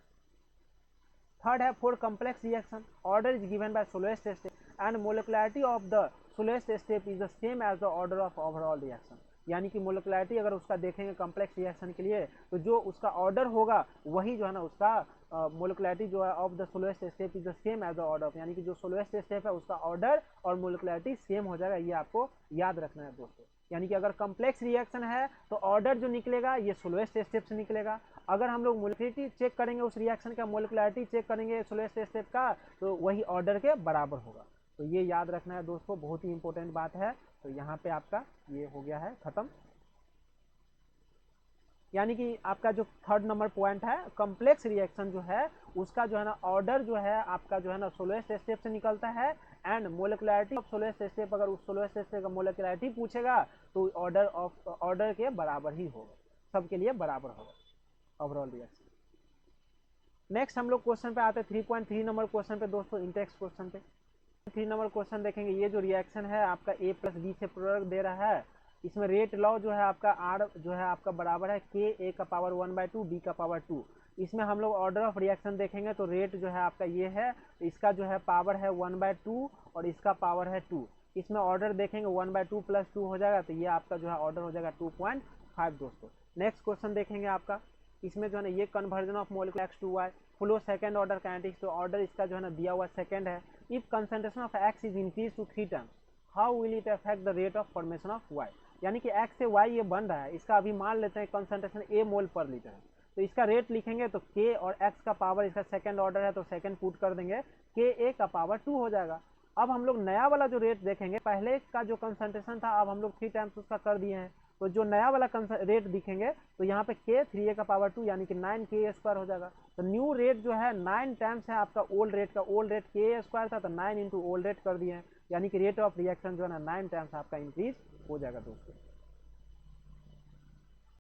थर्ड है for complex reaction order is given by slowest step and molecularity of the slowest step is the same as the order of overall reaction. यानी कि मोलिकुलरिटी अगर उसका देखेंगे कॉम्प्लेक्स रिएक्शन के लिए तो जो उसका ऑर्डर होगा वही जो है ना उसका मोलिकुलरिटी जो है of the slowest step is the same as the order of, यानी कि जो सोलोएस्ट स्टेप है उसका ऑर्डर और मोलिकुलरिटी सेम हो जाएगा। ये आपको याद रखना है दोस्तों। यानी कि अगर कॉम्प्लेक्स रिएक्शन है तो ऑर्डर जो निकलेगा ये सोलोएस्ट स्टेप से निकलेगा। अगर हम लोग मोलिकुलरिटी चेक करेंगे उस रिएक्शन का, मोलिकुलरिटी चेक करेंगे सोलोएस्ट स्टेप का, तो वही ऑर्डर के बराबर होगा। तो ये याद रखना है दोस्तों, बहुत ही इंपॉर्टेंट बात है। तो यहाँ पे आपका ये हो गया है खत्म। यानी कि आपका जो थर्ड नंबर पॉइंट है, कॉम्प्लेक्स रिएक्शन जो है उसका जो है ना ऑर्डर जो है आपका जो है ना सोलोएस्ट स्टेप से निकलता है एंड मोलिकुलरिटी ऑफ सोलोएस्ट स्टेप, अगर उस सोलोएस्ट स्टेप का मोलिकुलरिटी पूछेगा तो ऑर्डर के बराबर ही होगा, सबके लिए बराबर होगा ओवरऑल रिएक्शन। नेक्स्ट हम लोग क्वेश्चन पे आते हैं 3.3 नंबर क्वेश्चन पे दोस्तों, इंटेक्स क्वेश्चन पे 3 नंबर क्वेश्चन देखेंगे। ये जो रिएक्शन है आपका ए प्लस बी से प्रोडक्ट दे रहा है, इसमें रेट लॉ जो है आपका आर जो है आपका बराबर है के ए का पावर 1/2 बी का पावर 2। इसमें हम लोग ऑर्डर ऑफ रिएक्शन देखेंगे तो रेट जो है आपका ये है, इसका जो है पावर है 1/2 और इसका पावर है 2। इसमें ऑर्डर देखेंगे 1/2 + 2 हो जाएगा, तो ये आपका जो है ऑर्डर हो जाएगा 2.5 दोस्तों। नेक्स्ट क्वेश्चन देखेंगे आपका, इसमें जो है ना ये conversion of molecule x to y follows second order kinetics, तो ऑर्डर इसका जो है ना दिया हुआ सेकंड है। If concentration of x is increase to 3 times how will it affect the rate of formation of y। यानी कि x से y ये बन रहा है, इसका अभी मान लेते हैं concentration a mole per litre है, तो इसका रेट लिखेंगे तो k और x का पावर, इसका सेकंड ऑर्डर है तो सेकंड पुट कर देंगे, ka का पावर 2 हो जाएगा। अब हम लोग नया वाला जो रेट देखेंगे, पहले का जो कंसंट्रेशन था अब हम लोग 3 टाइम्स उसका कर दिए हैं, तो जो नया वाला रेट दिखेंगे तो यहाँ पे k 3a का पावर 2 यानी कि 9ka² हो जाएगा। तो न्यू रेट जो है 9 टाइम्स है आपका ओल्ड रेट का, ओल्ड रेट ka² था तो 9 इंटू ओल्ड रेट कर दिए हैं, यानी कि रेट ऑफ रिएक्शन जो है ना 9 टाइम्स आपका इंक्रीज हो जाएगा दोस्तों।